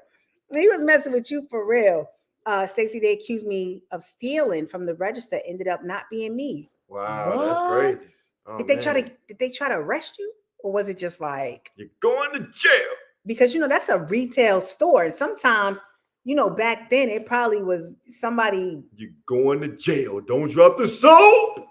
Stacey, they accused me of stealing from the register. Ended up not being me. Wow, that's crazy. Oh, did they try to arrest you, or was it just like you're going to jail? Because that's a retail store, and sometimes you know, back then it probably was somebody. You going to jail. Don't drop the soap.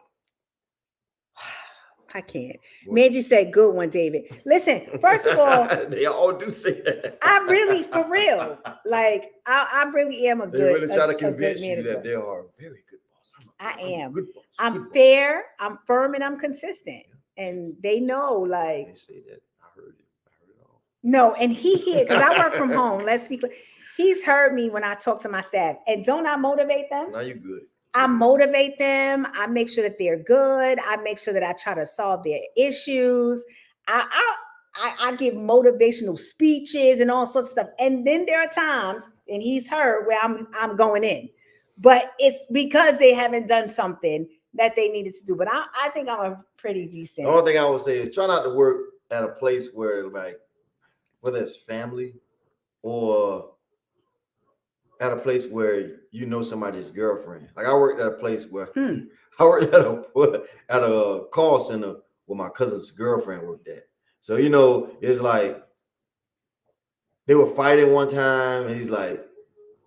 I can't. Manji said, good one, David. Listen, first of all, they all do say that. I really, for real, like, I really am a good. They really try to a convince good you manager. that they are a very good boss. I am. Good boss. I'm fair, I'm firm, and I'm consistent. And they know, like. They say that. I heard it. I heard it all. No, and he here, because I work from home. Let's be clear. He's heard me when I talk to my staff. And don't I motivate them? Now you're good. I motivate them. I make sure that they're good. I make sure that I try to solve their issues. I give motivational speeches and all sorts of stuff. And then there are times, and he's heard, where I'm going in. But it's because they haven't done something that they needed to do. But I think I'm a pretty decent. The only thing I would say is try not to work at a place where, like, whether it's family or at a place where you know somebody's girlfriend. Like I worked at a place where I worked at a call center where my cousin's girlfriend worked at. So, you know, it's like they were fighting one time and he's like,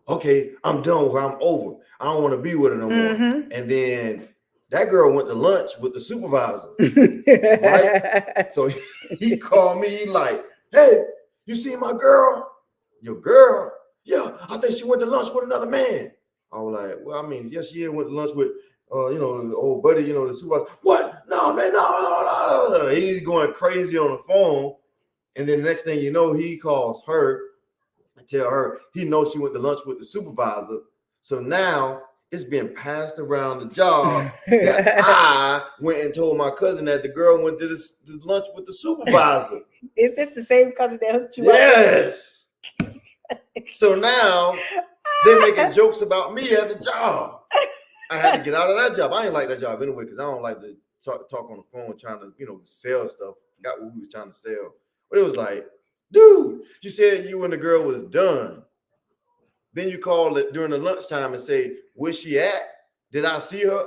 okay, I'm done with her. I'm over. I don't want to be with her no more. And then that girl went to lunch with the supervisor. Right? So he called me, he like, hey, you see my girl? Your girl? Yeah, I think she went to lunch with another man. I was like, well, I mean, yes, she went to lunch with, you know, the old buddy, you know, the supervisor. What? No, man, no. He's going crazy on the phone. And then the next thing you know, he calls her and tell her he knows she went to lunch with the supervisor. So now it's been passed around the job that I went and told my cousin that the girl went to the lunch with the supervisor. Is this the same cousin that hooked you up? Yes. So now they're making jokes about me at the job. I had to get out of that job. I ain't like that job anyway because I don't like to talk on the phone trying to, you know, sell stuff. Forgot what we was trying to sell. But it was like, dude, you said you and the girl was done. Then you called it during the lunchtime and say, where's she at? Did I see her?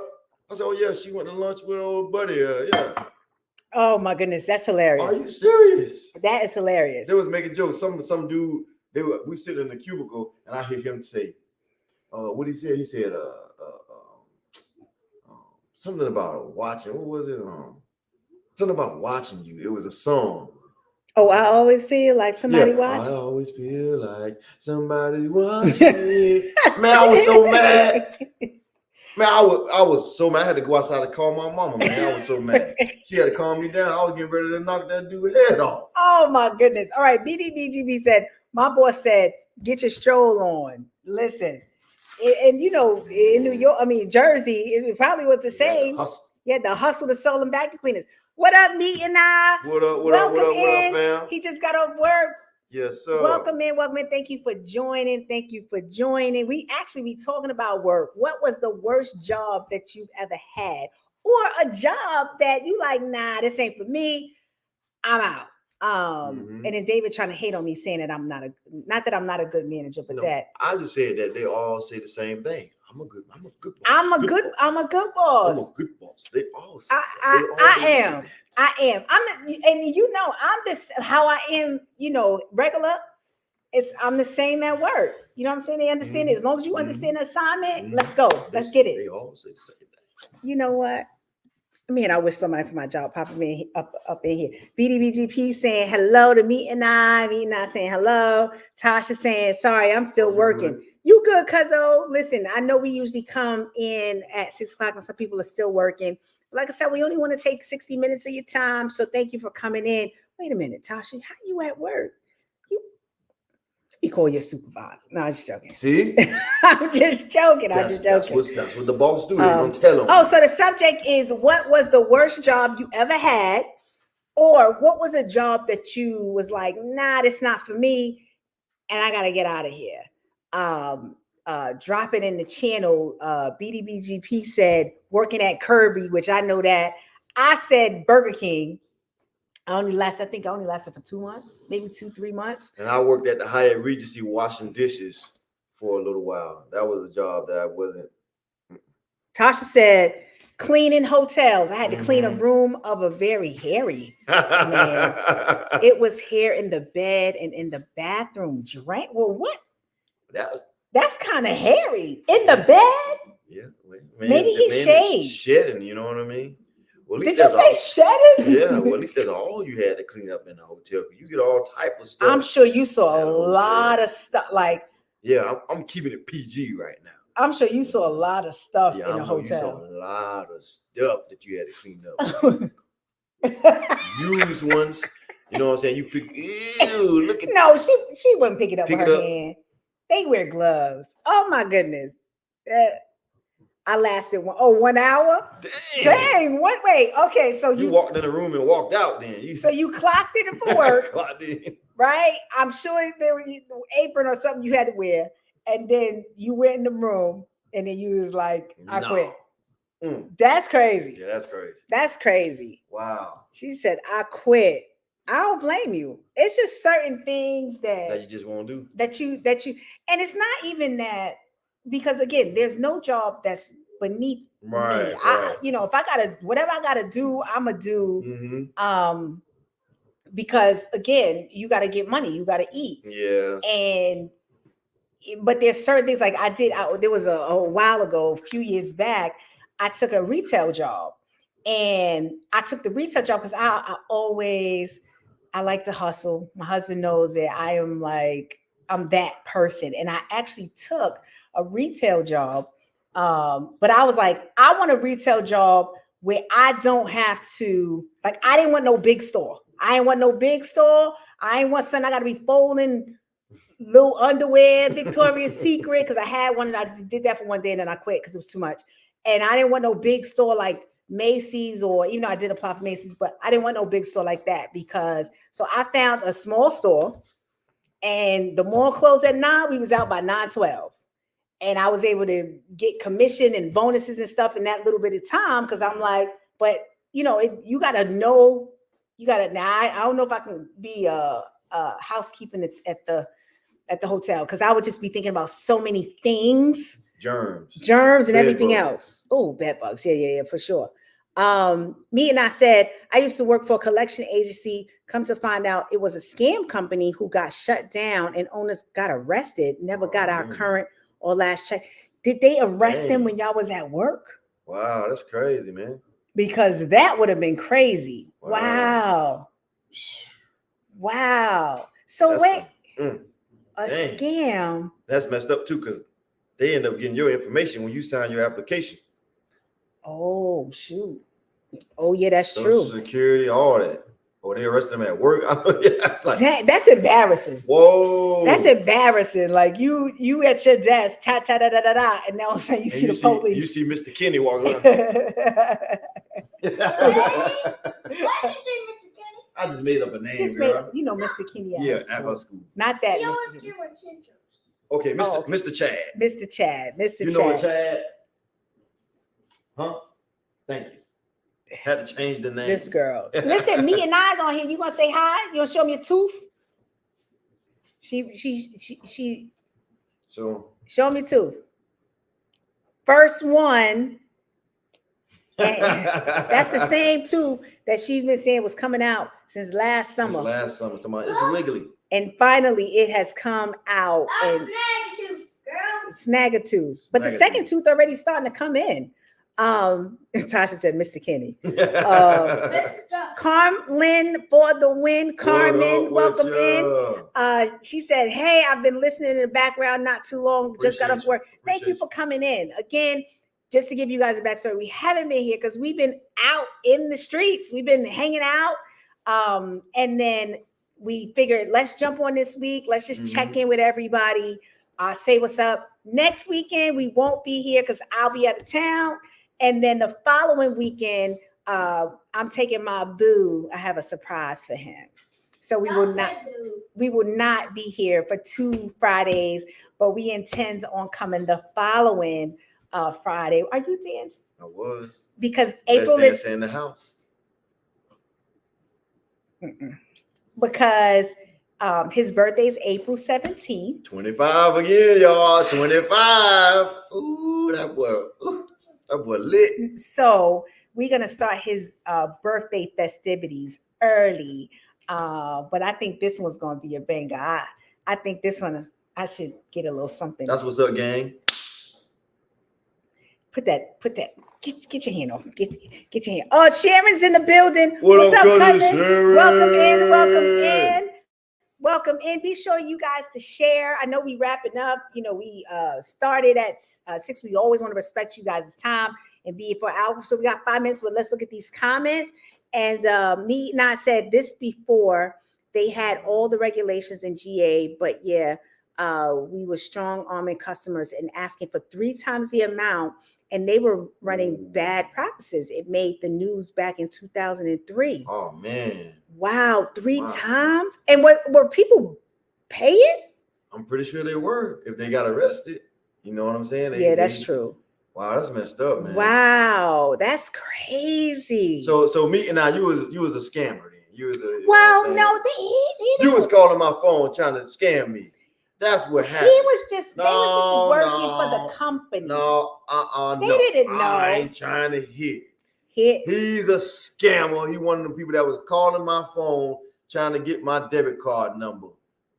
I said, oh, yeah, she went to lunch with old buddy. Yeah. Oh, my goodness. That's hilarious. Are you serious? That is hilarious. They was making jokes. Some dude, we sit in the cubicle, and I hear him say, what he said? He said, something about watching. What was it? Something about watching you. It was a song. Oh, I always feel like somebody watching. I always feel like somebody watching me. Man, I was so mad. Man, I was so mad. I had to go outside and call my mama, man. I was so mad. She had to calm me down. I was getting ready to knock that dude's head off. Oh, my goodness. All right. BDBGB said, my boss said, get your stroll on. Listen. And you know, in New York, I mean, Jersey, it probably was the same. Yeah, the hustle to sell them vacuum cleaners. What up, Meet and I? What up, fam? He just got off work. Yes, sir. Welcome in. Thank you for joining. We actually be talking about work. What was the worst job that you've ever had? Or a job that you like, nah, this ain't for me. I'm out. And then David trying to hate on me saying that I'm not that I'm not a good manager, but that I just said that they all say the same thing. I'm a good boss. I'm a good boss. I'm a good boss. They all say I am. And you know, I'm this how I am, you know, regular. I'm the same at work. You know what I'm saying? They understand it. As long as you understand the assignment, let's go. Let's get it. They all say the same thing. You know what? Man, I wish somebody for my job popping me up in here. BDBGP saying hello to Meet and I saying hello. Tasha saying, sorry, I'm still working. You good, cuzzo? Listen, I know we usually come in at 6 o'clock and some people are still working. Like I said, we only want to take 60 minutes of your time. So thank you for coming in. Wait a minute, Tasha, how you at work? You call your supervisor. No, I'm just joking. See? I'm just joking. That's what the boss do. They don't tell them. Oh, so the subject is what was the worst job you ever had? Or what was a job that you was like, nah, that's not for me, and I got to get out of here? Drop it in the channel. BDBGP said working at Kirby, which I know that. I said Burger King. I only lasted for 2 months, maybe 2-3 months. And I worked at the Hyatt Regency washing dishes for a little while. That was a job that I wasn't. Tasha said cleaning hotels. I had to clean a room of a very hairy man. It was hair in the bed and in the bathroom. Well, what? That's kind of hairy. In the bed? Yeah. Man, Maybe he shaved. Shedding, you know what I mean? Well, Did you say shedding? Yeah, well, at least that's all you had to clean up in the hotel. You get all type of stuff. I'm sure you saw a lot of stuff. Like, yeah, I'm keeping it PG right now. I'm sure you saw a lot of stuff in the hotel. You saw a lot of stuff that you had to clean up. Used ones. You know what I'm saying? You pick. Ew, look at. No, she wouldn't pick it up with her hand. They wear gloves. Oh my goodness. I lasted 1 hour. Dang. What? Wait. Okay. So you walked in the room and walked out. Then so you clocked in for work. Clocked in. Right. I'm sure there was an apron or something you had to wear, and then you went in the room, and then you was like, "I quit." That's crazy. Yeah, that's crazy. That's crazy. Wow. She said, "I quit." I don't blame you. It's just certain things that you just won't do. That you, and it's not even that, because again, there's no job that's beneath me. Right. If I gotta, whatever I gotta do, I'ma do. Because again, you gotta get money, you gotta eat. Yeah. But there's certain things like there was a while ago, a few years back, I took a retail job. And I took the retail job because I like to hustle. My husband knows that I'm that person. And I actually took a retail job. But I was like, I want a retail job where I don't have to, like, I didn't want no big store. I ain't want no big store. I ain't want something I got to be folding little underwear, Victoria's Secret, because I had one and I did that for one day and then I quit because it was too much. And I didn't want no big store like Macy's, or even though I did apply for Macy's, but I didn't want no big store like that so I found a small store, and the mall closed at 9. We was out by 9:12, and I was able to get commission and bonuses and stuff in that little bit of time. Because I'm like, but you gotta know, now I don't know if I can be housekeeping at the hotel, because I would just be thinking about so many things. Germs and everything else. Oh, bed bugs. Yeah, for sure. Me and I said, I used to work for a collection agency. Come to find out, it was a scam company who got shut down and owners got arrested, never got our current or last check. Did they arrest them when y'all was at work? Wow, that's crazy, man. Because that would have been crazy. Wow. So scam. That's messed up too, because they end up getting your information when you sign your application. Oh, shoot. Oh, yeah, that's Social true. Security, all that. Or they arrest them at work. That's embarrassing. Whoa. That's embarrassing. Like you at your desk, ta ta da da da da, and now you see the police. You see Mr. Kenny walking around. Why did you say Mr. Kenny? I just made up a name, girl. Mr. Kenny. Yeah, at her school. Not that. He always do attention. Okay, Mr. Chad. Mr. Chad. You know what, Chad? Huh? Thank you. Had to change the name. This girl. Listen, me and I's on here. You gonna say hi? You gonna show me a tooth? She. So. Show me tooth. First one. That's the same tooth that she's been saying was coming out since last summer. It's wiggly. And finally, it has come out. Snag-a-tooth, girl. Snag-a-tooth. But the second tooth already starting to come in. Tasha said, Mr. Kenny. Carmen for the win. Carmen, welcome in. She said, hey, I've been listening in the background not too long. Just got off work. Thank you for coming in. Again, just to give you guys a backstory, we haven't been here because we've been out in the streets. We've been hanging out. And then we figured, let's jump on this week. Let's just check in with everybody. Say what's up. Next weekend, we won't be here because I'll be out of town. And then the following weekend, I'm taking my boo. I have a surprise for him. So we will not be here for 2 Fridays, but we intend on coming the following Friday. Are you dancing? I was. Because April is in the house. Because his birthday is April 17th. 25 again, y'all. 25. Ooh, that boy lit. So we're gonna start his birthday festivities early. But I think this one's gonna be a banger. I think this one I should get a little something. That's what's up, gang. Put that. Get your hand off. Get your hand. Oh, Sharon's in the building. What's up, cousin? Sharon? Welcome in. Be sure you guys to share. I know we wrapping up. You know, we started at 6. We always want to respect you guys' time and be it for hours. So we got 5 minutes, but let's look at these comments. And me and I said this before. They had all the regulations in GA, but yeah, we were strong arming customers and asking for 3 times the amount. And they were running bad practices. It made the news back in 2003. Oh man! Wow, 3 times. And were people paying? I'm pretty sure they were. If they got arrested, you know what I'm saying? That's true. Wow, that's messed up, man. Wow, that's crazy. So me and you was a scammer then. You was a no, you was calling my phone trying to scam me. That's what happened. They were just working for the company. No, they didn't know. I ain't trying to hit. He's a scammer. He one of the people that was calling my phone trying to get my debit card number.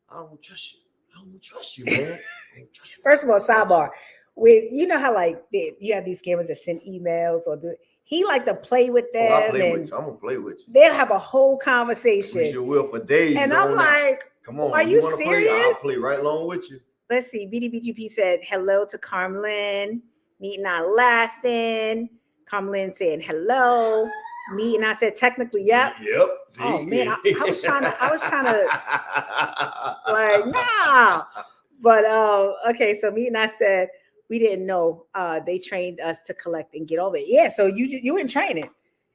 I don't trust you. I don't trust you, man. First of all, sidebar. With you know how like you have these scammers that send emails or do. He like to play with them. I'm gonna play with you. They'll have a whole conversation. We sure will for days. And I'm like, come on, are you wanna serious? Play? I'll play right along with you. Let's see. BDBGP said hello to Carmelin. Me and I laughing. Carmelin saying hello. Me and I said technically, yep. Yep. See? Oh man, I was trying to like nah. But okay, so me and I said we didn't know they trained us to collect and get over it. Yeah, so you in training.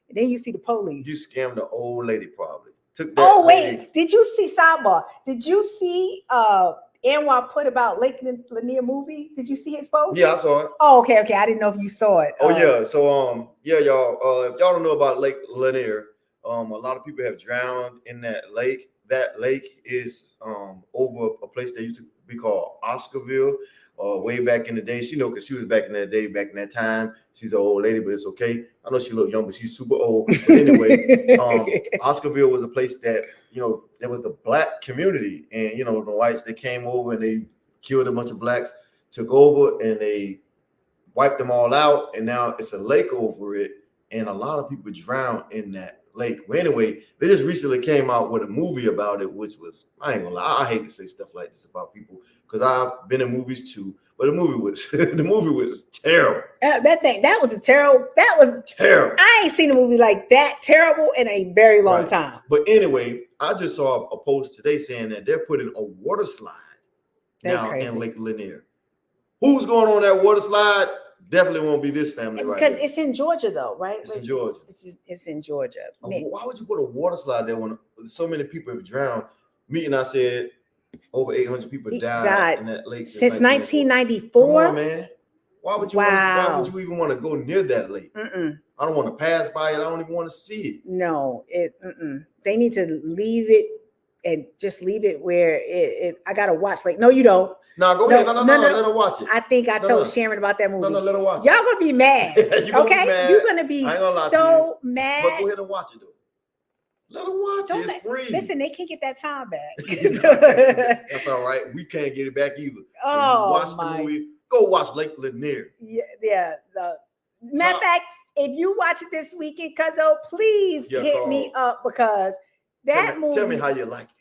And then you see the police. You scammed the old lady probably. Took that lady. Did you see sidebar? Did you see Anwar put about Lake Lanier movie? Did you see his post? Yeah, I saw it. Oh, okay. I didn't know if you saw it. Oh yeah. So yeah, y'all. If y'all don't know about Lake Lanier, a lot of people have drowned in that lake. That lake is over a place that used to be called Oscarville. Way back in the day, she know because she was back in that day, back in that time. She's an old lady, but it's okay. I know she look young, but she's super old. But anyway, Oscarville was a place that there was the black community, and the whites they came over and they killed a bunch of blacks, took over, and they wiped them all out, and now it's a lake over it, and a lot of people drowned in that lake. Well, anyway, they just recently came out with a movie about it, which was, I ain't gonna lie, I hate to say stuff like this about people because I've been in movies too, but the movie was terrible. That was terrible. I ain't seen a movie like that terrible in a very long time. But anyway, I just saw a post today saying that they're putting a water slide now in Lake Lanier. Who's going on that water slide? Definitely won't be this family right because it's in Georgia though, right? It's in Georgia. It's in Georgia. Why would you put a water slide there when so many people have drowned? Me and I said over 800 people died in that lake since 1994. Come on, man. Why would you even want to go near that lake? I don't want to pass by it. I don't even want to see it. No, they need to leave it and just leave it where it I gotta watch. Like, no, you don't. No, go ahead. No, let her watch it. I think I told Sharon about that movie. No, let her watch it. Y'all gonna be mad. You're gonna be so mad. But go ahead and watch it though. Let them watch it. It's free. Listen, they can't get that time back. That's all right. We can't get it back either. Oh, watch the movie. Go watch Lake Lanier. Yeah. Matter of fact, if you watch it this weekend, Cuzzo, please hit me up because that movie. Tell me how you liked it.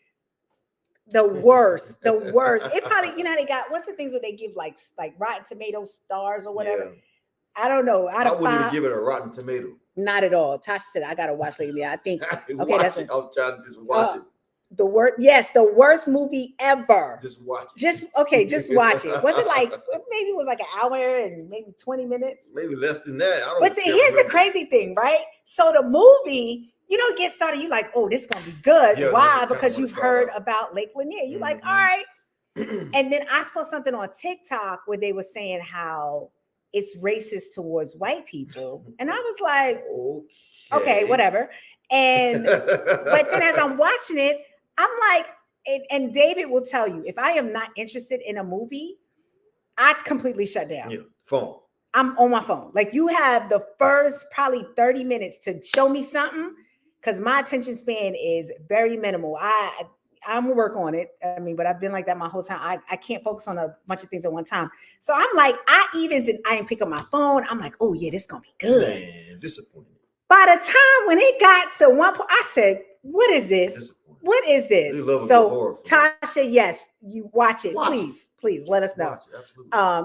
The worst. It probably, they got what's the things where they give like Rotten Tomato stars or wwhatever. Yeah. I don't know. I wouldn't even give it a Rotten Tomato. Not at all. Tasha said I gotta watch lately. I think I'm trying to just watch it. The worst movie ever. Just watch it. Just watch it. Was it maybe it was like an hour and maybe 20 minutes? Maybe less than that. But here's the crazy thing, right? So the movie, it gets started. You're like, oh, this is gonna be good. Yeah, why? Because you've heard about Lake Lanier. You're like, all right. And then I saw something on TikTok where they were saying how it's racist towards white people. And I was like, okay, whatever. And but then as I'm watching it, I'm like, and David will tell you, if I am not interested in a movie, I completely shut down. Yeah, phone. I'm on my phone. Like you have the first probably 30 minutes to show me something because my attention span is very minimal. I'm gonna work on it. I mean, but I've been like that my whole time. I can't focus on a bunch of things at one time. So I'm like, I didn't pick up my phone. I'm like, oh yeah, this is gonna be good. Man, disappointed. By the time when it got to one point, I said, what is this? What is this? So Tasha, yes, you watch it. Please let us know.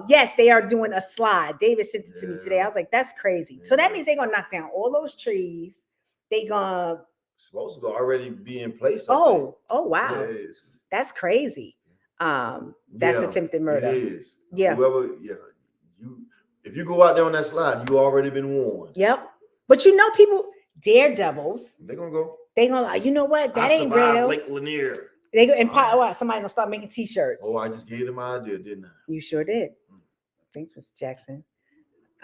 Yes, they are doing a slide. David sent it to me today. I was like, that's crazy. So that means they're gonna knock down all those trees. They gonna supposed to already be in place. Oh wow. That's crazy. That's attempted murder. It is. Yeah. Whoever, if you go out there on that slide, you already been warned. Yep. But you know, people, daredevils. They're gonna go. They're gonna like, you know what? That ain't real. Lake Lanier. They go and somebody gonna start making t-shirts. Oh, I just gave them my idea, didn't I? You sure did. Thanks, Mr. Jackson.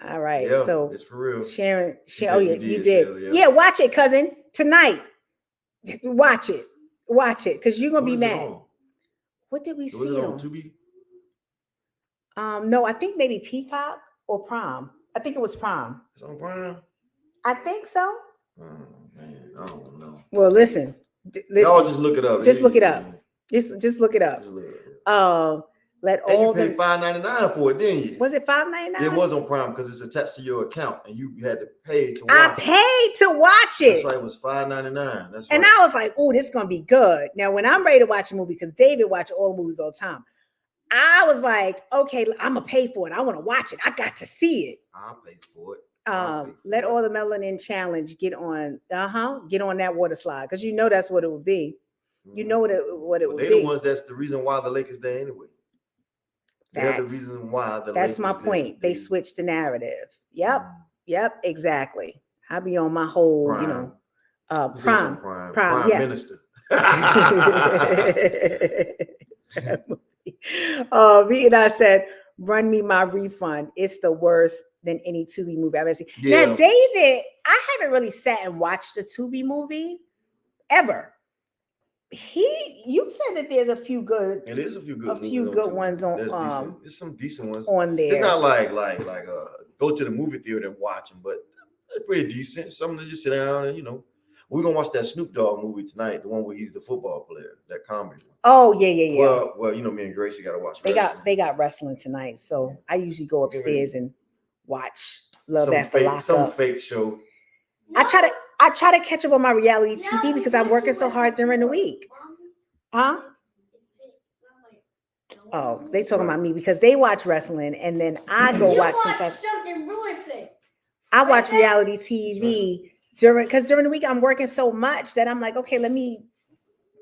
All right. Yeah, so it's for real. Sharon, oh yeah, you did. Yeah, watch it, cousin. Tonight. Watch it. Because you're gonna be mad. What did we see it on? Tubi? No, I think maybe Peacock or Prime. I think it was Prime. It's on Prime? I think so. Oh man, I don't know. Well, listen. Y'all just look it up. Just look it up. Just look it up. You paid $5.99 for it, didn't you? Was it $5.99? It was on Prime because it's attached to your account, and you had to pay to watch. I paid to watch it. That's right. It was $5.99. That's right. And I was like, "Oh, this is gonna be good." Now, when I'm ready to watch a movie, because David watches all movies all the time, I was like, "Okay, I'm gonna pay for it. I want to watch it. I got to see it." I'll pay for it. Let all the melanin challenge get on that water slide, because you know that's what it would be. You know what it would be. They're the ones that's the reason why the lake is there anyway. They're the reason why the lake that's my point. They switched the narrative. Yep, exactly. I be on my whole, Prime. Prime yeah. Minister. V and I said, run me my refund. It's the worst than any Tubi movie I've ever seen. Yeah. Now, David, I haven't really sat and watched a Tubi movie ever. You said that there's a few good. It is a few good. Ones on. There's some decent ones on there. It's not like go to the movie theater and watch them, but they're pretty decent. Some to just sit down and we're gonna watch that Snoop Dogg movie tonight, the one where he's the football player, that comedy one. Oh yeah. Well, me and Gracie gotta watch. They got wrestling tonight, so I usually go upstairs and watch Love After Lockup. Some fake show. I try to catch up on my reality TV because I'm working so hard during the week. Huh? Oh, they talking about me because they watch wrestling and then I go watch something really fake. I watch reality TV during the week I'm working so much that I'm like, okay, let me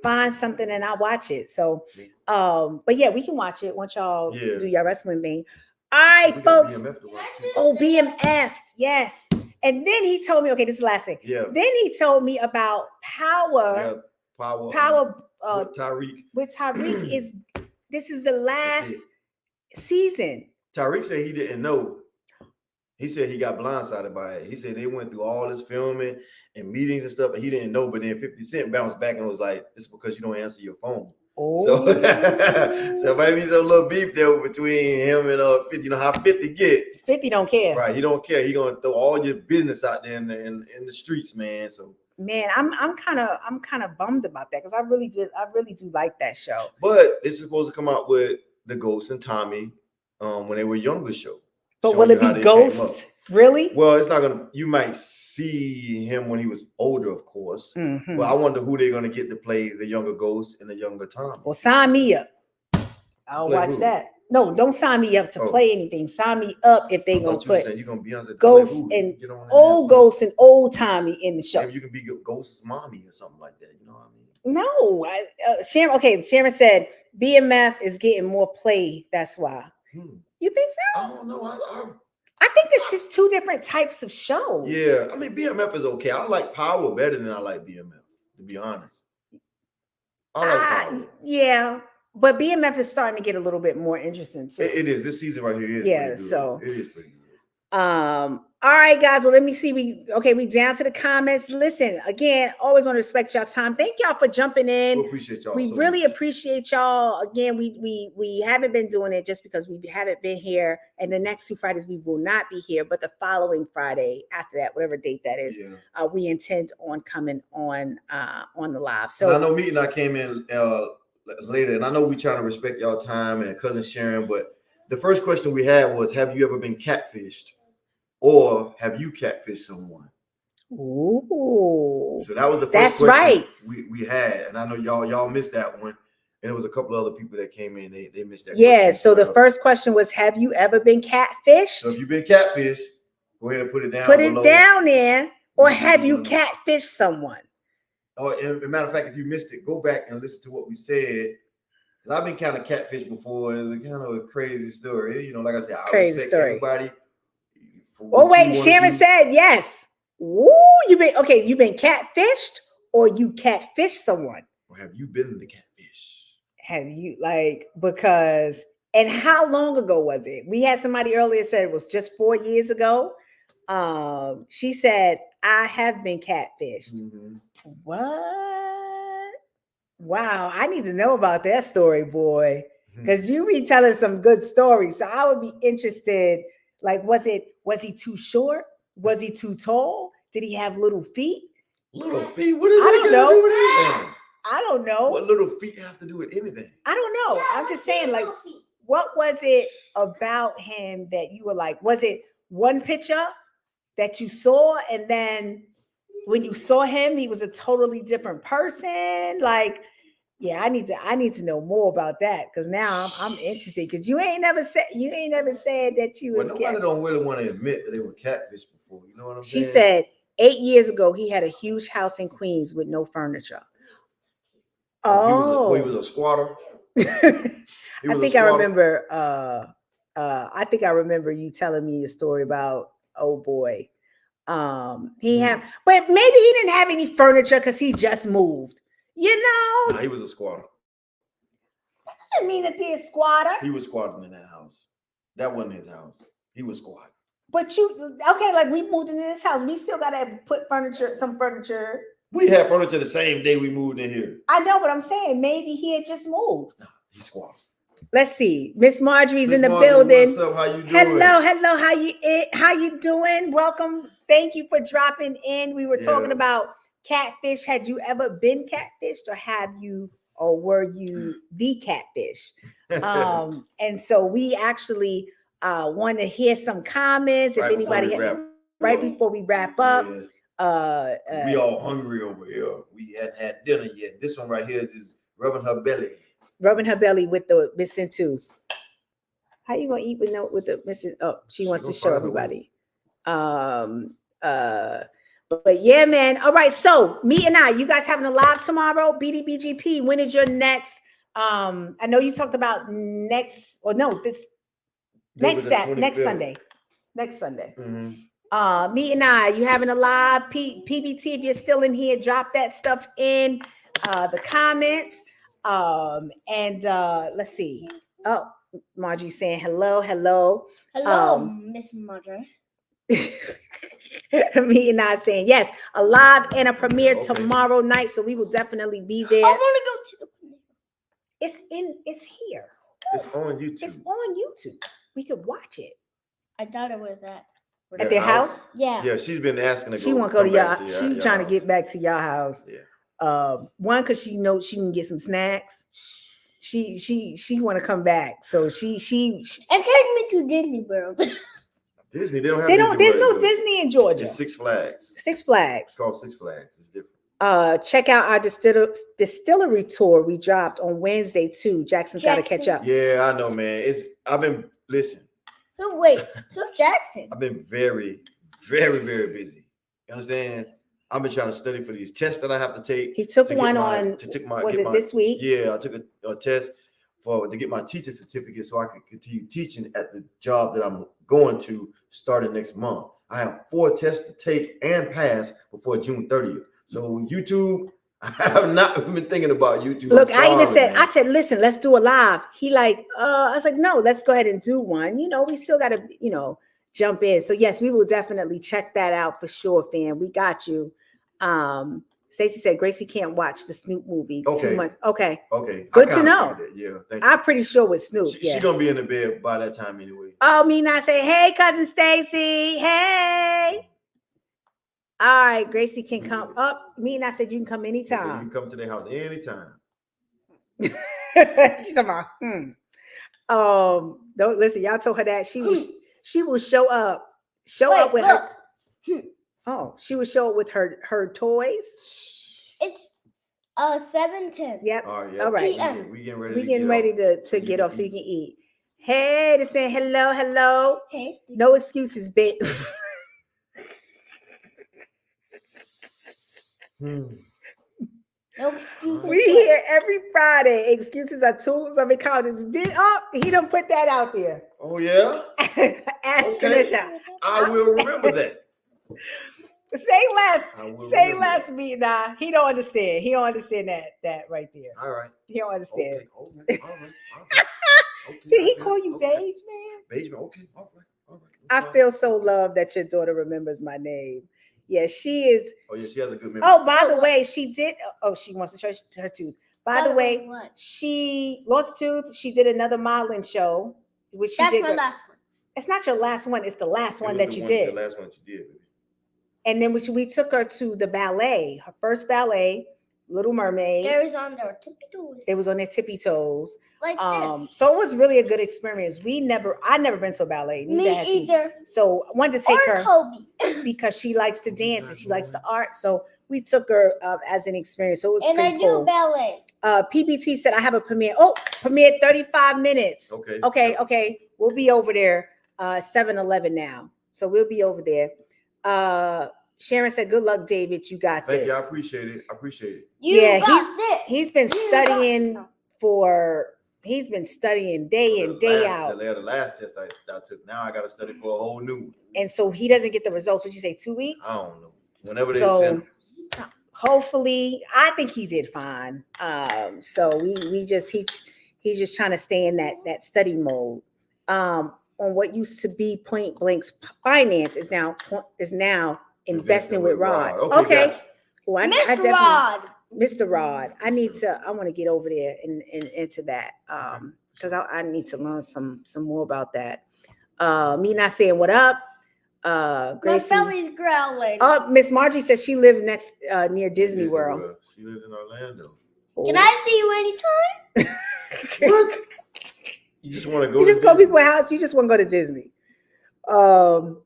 find something and I'll watch it. So but yeah, we can watch it once y'all do your wrestling thing. All right, folks. BMF, yes. And then he told me, okay, this is the last thing. Yeah. Then he told me about Power. With Tyreek. With Tyreek this is the last season. Tyreek said he didn't know. He said he got blindsided by it. He said they went through all this filming and meetings and stuff, and he didn't know. But then 50 Cent bounced back and was like, "It's because you don't answer your phone." Oh. So maybe some little beef there between him and 50. You know how 50 get. 50 don't care. Right, he don't care. He gonna throw all your business out there in the streets, man. So man, I'm kind of bummed about that because I really do like that show. But it's supposed to come out with the Ghost and Tommy when they were younger show. But will it be Ghost? Really? Well, it's not gonna. You might see him when he was older, of course. Mm-hmm. But I wonder who they're gonna get to play the younger Ghost and the younger Tommy. Well, sign me up. I'll watch that. No, don't sign me up to play anything. Sign me up if they gonna put Ghost and old Ghost and old Tommy in the show. Maybe you can be Ghost's mommy or something like that. You know what I mean? No, Sharon. Okay, Sharon said BMF is getting more play. That's why. You think so? I don't know. I think it's just two different types of shows. Yeah, I mean BMF is okay. I like Power better than I like BMF, to be honest. I like Power. Yeah, but BMF is starting to get a little bit more interesting too. It is. This season right here is pretty good. So it is pretty good. All right, guys. Well, let me see. We down to the comments. Listen, again, always want to respect y'all time. Thank y'all for jumping in. We appreciate y'all. We so really much. appreciate y'all. Again, we haven't been doing it just because we haven't been here. And the next 2 Fridays we will not be here, but the following Friday after that, whatever date that is, we intend on coming on the live. So and I know Meet and I came in later, and I know we trying to respect y'all time and cousin Sharon, but the first question we had was, have you ever been catfished? Or have you catfished someone? Ooh. So that was the first question we had. And I know y'all missed that one. And there was a couple other people that came in. They missed that. Yeah. So the first question was, have you ever been catfished? So if you've been catfished, go ahead and put it down. Put it down there. Or have you catfished someone? Oh, and as a matter of fact, if you missed it, go back and listen to what we said. Because I've been kind of catfished before. It's a kind of a crazy story. You know, like I said, I respect everybody. Oh wait, Sharon said yes. Woo, you've been catfished, or you catfished someone? Or have you been the catfish? Have you because and how long ago was it? We had somebody earlier said it was just 4 years ago. She said, I have been catfished. Mm-hmm. What? Wow, I need to know about that story, boy. Because you be telling some good stories. So I would be interested. Like, was he too short? Was he too tall? Did he have little feet? Little feet? What does that got to do with anything? I don't know. What little feet have to do with anything? I don't know. Yeah, I'm just saying, like, what was it about him that you were like, was it one picture that you saw, and then when you saw him, he was a totally different person? Like, yeah, I need to know more about that, because now I'm interested, because you ain't never said that you was. Well, nobody don't really want to admit that they were catfish before. You know what I'm saying? She said 8 years ago he had a huge house in Queens with no furniture. Oh, he was a squatter. I think I remember. I think I remember you telling me a story about boy. He had, but maybe he didn't have any furniture because he just moved. You know, he was a squatter. That doesn't mean that he's a squatter. He was squatting in that house. That wasn't his house. He was squatting. But like we moved into this house, we still gotta put some furniture. We had furniture the same day we moved in here. I know, but I'm saying maybe he had just moved. No, he squatted. Let's see. Miss Marjorie's in the building. What's up? How you doing? Hello. How you doing? Welcome. Thank you for dropping in. We were talking about catfish. Had you ever been catfished, or were you the catfish? And so we actually want to hear some comments. If anybody right before we wrap up. Yeah. We all hungry over here. We hadn't had dinner yet. This one right here is rubbing her belly. Rubbing her belly with the missing tooth. How you gonna eat with the missing? Oh, she wants to show everybody. But yeah, man. All right. So me and you guys having a live tomorrow. BDBGP. When is your next? I know you talked about next Sunday. Next Sunday. Mm-hmm. Me and you having a live PBT. If you're still in here, drop that stuff in the comments. And let's see. Oh, Margie saying hello. Hello, Miss Marjorie. Me and saying yes, a live and a premiere tomorrow night. So we will definitely be there. I want to go to the premiere. It's here. It's on YouTube. It's on YouTube. We could watch it. I thought it was at their house. Yeah. Yeah, she's been asking to go. She won't go to y'all. She's trying to get back to y'all house. Yeah. One, because she knows she can get some snacks. She want to come back, so she and take me to Disney World. Disney, they don't have. There's no Disney in Georgia. It's Six Flags. Six Flags. It's called Six Flags. It's different. Check out our distillery tour we dropped on Wednesday too. Jackson's got to catch up. Yeah, I know, man. Listen. Who's Jackson? I've been very, very, very busy. You understand? I've been trying to study for these tests that I have to take. He took one this week? Yeah, I took a test to get my teaching certificate so I can continue teaching at the job that I'm going to starting next month. I have 4 tests to take and pass before June 30th. So YouTube, I have not been thinking about YouTube. Look, I said, listen, let's do a live. He I was like, no, let's go ahead and do one. We still got to, jump in. So yes, we will definitely check that out for sure, fam. We got you. Stacey said Gracie can't watch the Snoop movie too much. Okay. Good to know. Yeah, I'm pretty sure with Snoop. She's gonna be in the bed by that time anyway. Oh, me not say, hey, cousin Stacy. Hey. All right, Gracie can come up. Me and I said you can come anytime. You can come to their house anytime. She's talking about, don't listen, y'all told her that she will show up. Up with her. Oh, she would show up with her toys. It's 7:10. Yep. All right. We getting ready. We getting ready to get off so you can eat. Hey, they're saying hello. Hey, Steve. No excuses, bitch. No excuses. We hear every Friday. Excuses are tools of accountants. He done put that out there. Oh yeah. Ask Tanisha. I will remember that. Say less, me nah. He don't understand. He don't understand that right there. All right. He don't understand. Okay. All right. Did he call you Beige, man? Beige, okay. All right. I feel so loved that your daughter remembers my name. Yeah, she is. Oh, yeah, she has a good memory. Oh, by the way, she did. Oh, she wants to show her tooth. By the way, she lost tooth. She did another modeling show, which she did. That's my last one. It's not your last one. It's the last one that you did. The last one you did. And then we took her to the ballet, her first ballet, Little Mermaid. It was on their tippy toes. It was on their tippy toes. Like this. So it was really a good experience. I'd never been to a ballet. Me either. So I wanted to take her Kobe. because she likes to dance and she likes the art. So we took her as an experience. So it was and pretty I cool. do ballet. PBT said I have a premiere. Oh, premiere 35 minutes. Okay. We'll be over there 7-Eleven now. So we'll be over there. Sharon said, good luck, David. You got this. Thank you. I appreciate it. He's been studying he's been studying day in, day out. The last test I took. Now I got to study for a whole new one. And so he doesn't get the results. Would you say 2 weeks? I don't know. Whenever they send them. Hopefully, I think he did fine. So he's just trying to stay in that study mode. On what used to be Point Blank's finance is now investing with Rod. Okay. Well, Mr. Rod. I want to get over there and into that because I need to learn some more about that. Me not saying what up. Gracie. My belly's growling. Miss Margie says she lived near Disney World. She lived in Orlando. Can I see you anytime? What? You just want to go? You just go to people's house. You just want to go to Disney. Mom.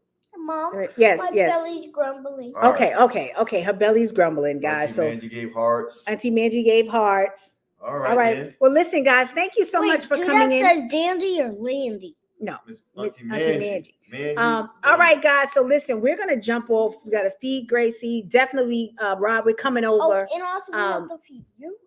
Yes. My belly's grumbling. Okay. Her belly's grumbling, guys. Auntie Mangie gave hearts. Auntie Mangie gave hearts. All right. Man. Well, listen, guys. Thank you so much for coming in. Says Dandy or Landy? No, Auntie Mangie. Mangie. All right, guys. So listen, we're gonna jump off. We gotta feed Gracie. Definitely, Rob. We're coming over. And also we have to feed you.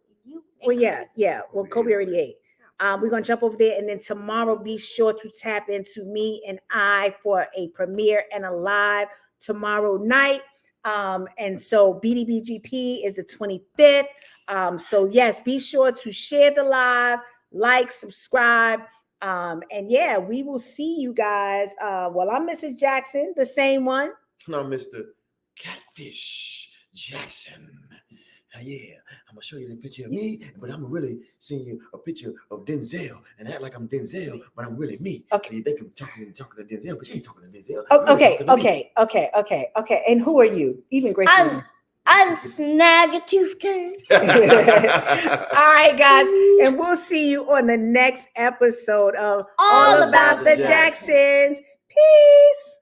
Well, yeah. Well, Kobe already ate. We're gonna jump over there, and then tomorrow, be sure to tap into me and I for a premiere and a live tomorrow night. And so BDBGP is the 25th. So yes, be sure to share the live, like, subscribe. And yeah, we will see you guys. Well, I'm Mrs. Jackson, the same one. No, Mr. Catfish Jackson. Yeah, I'm gonna show you the picture of me, but I'm really seeing you a picture of Denzel and act like I'm Denzel, but I'm really me. Okay. So you think I'm talking to Denzel, but you ain't talking to Denzel. Okay. And who are you? Even Gracie. I'm Snagatooth. All right, guys, and we'll see you on the next episode of All About the Jacksons. Peace.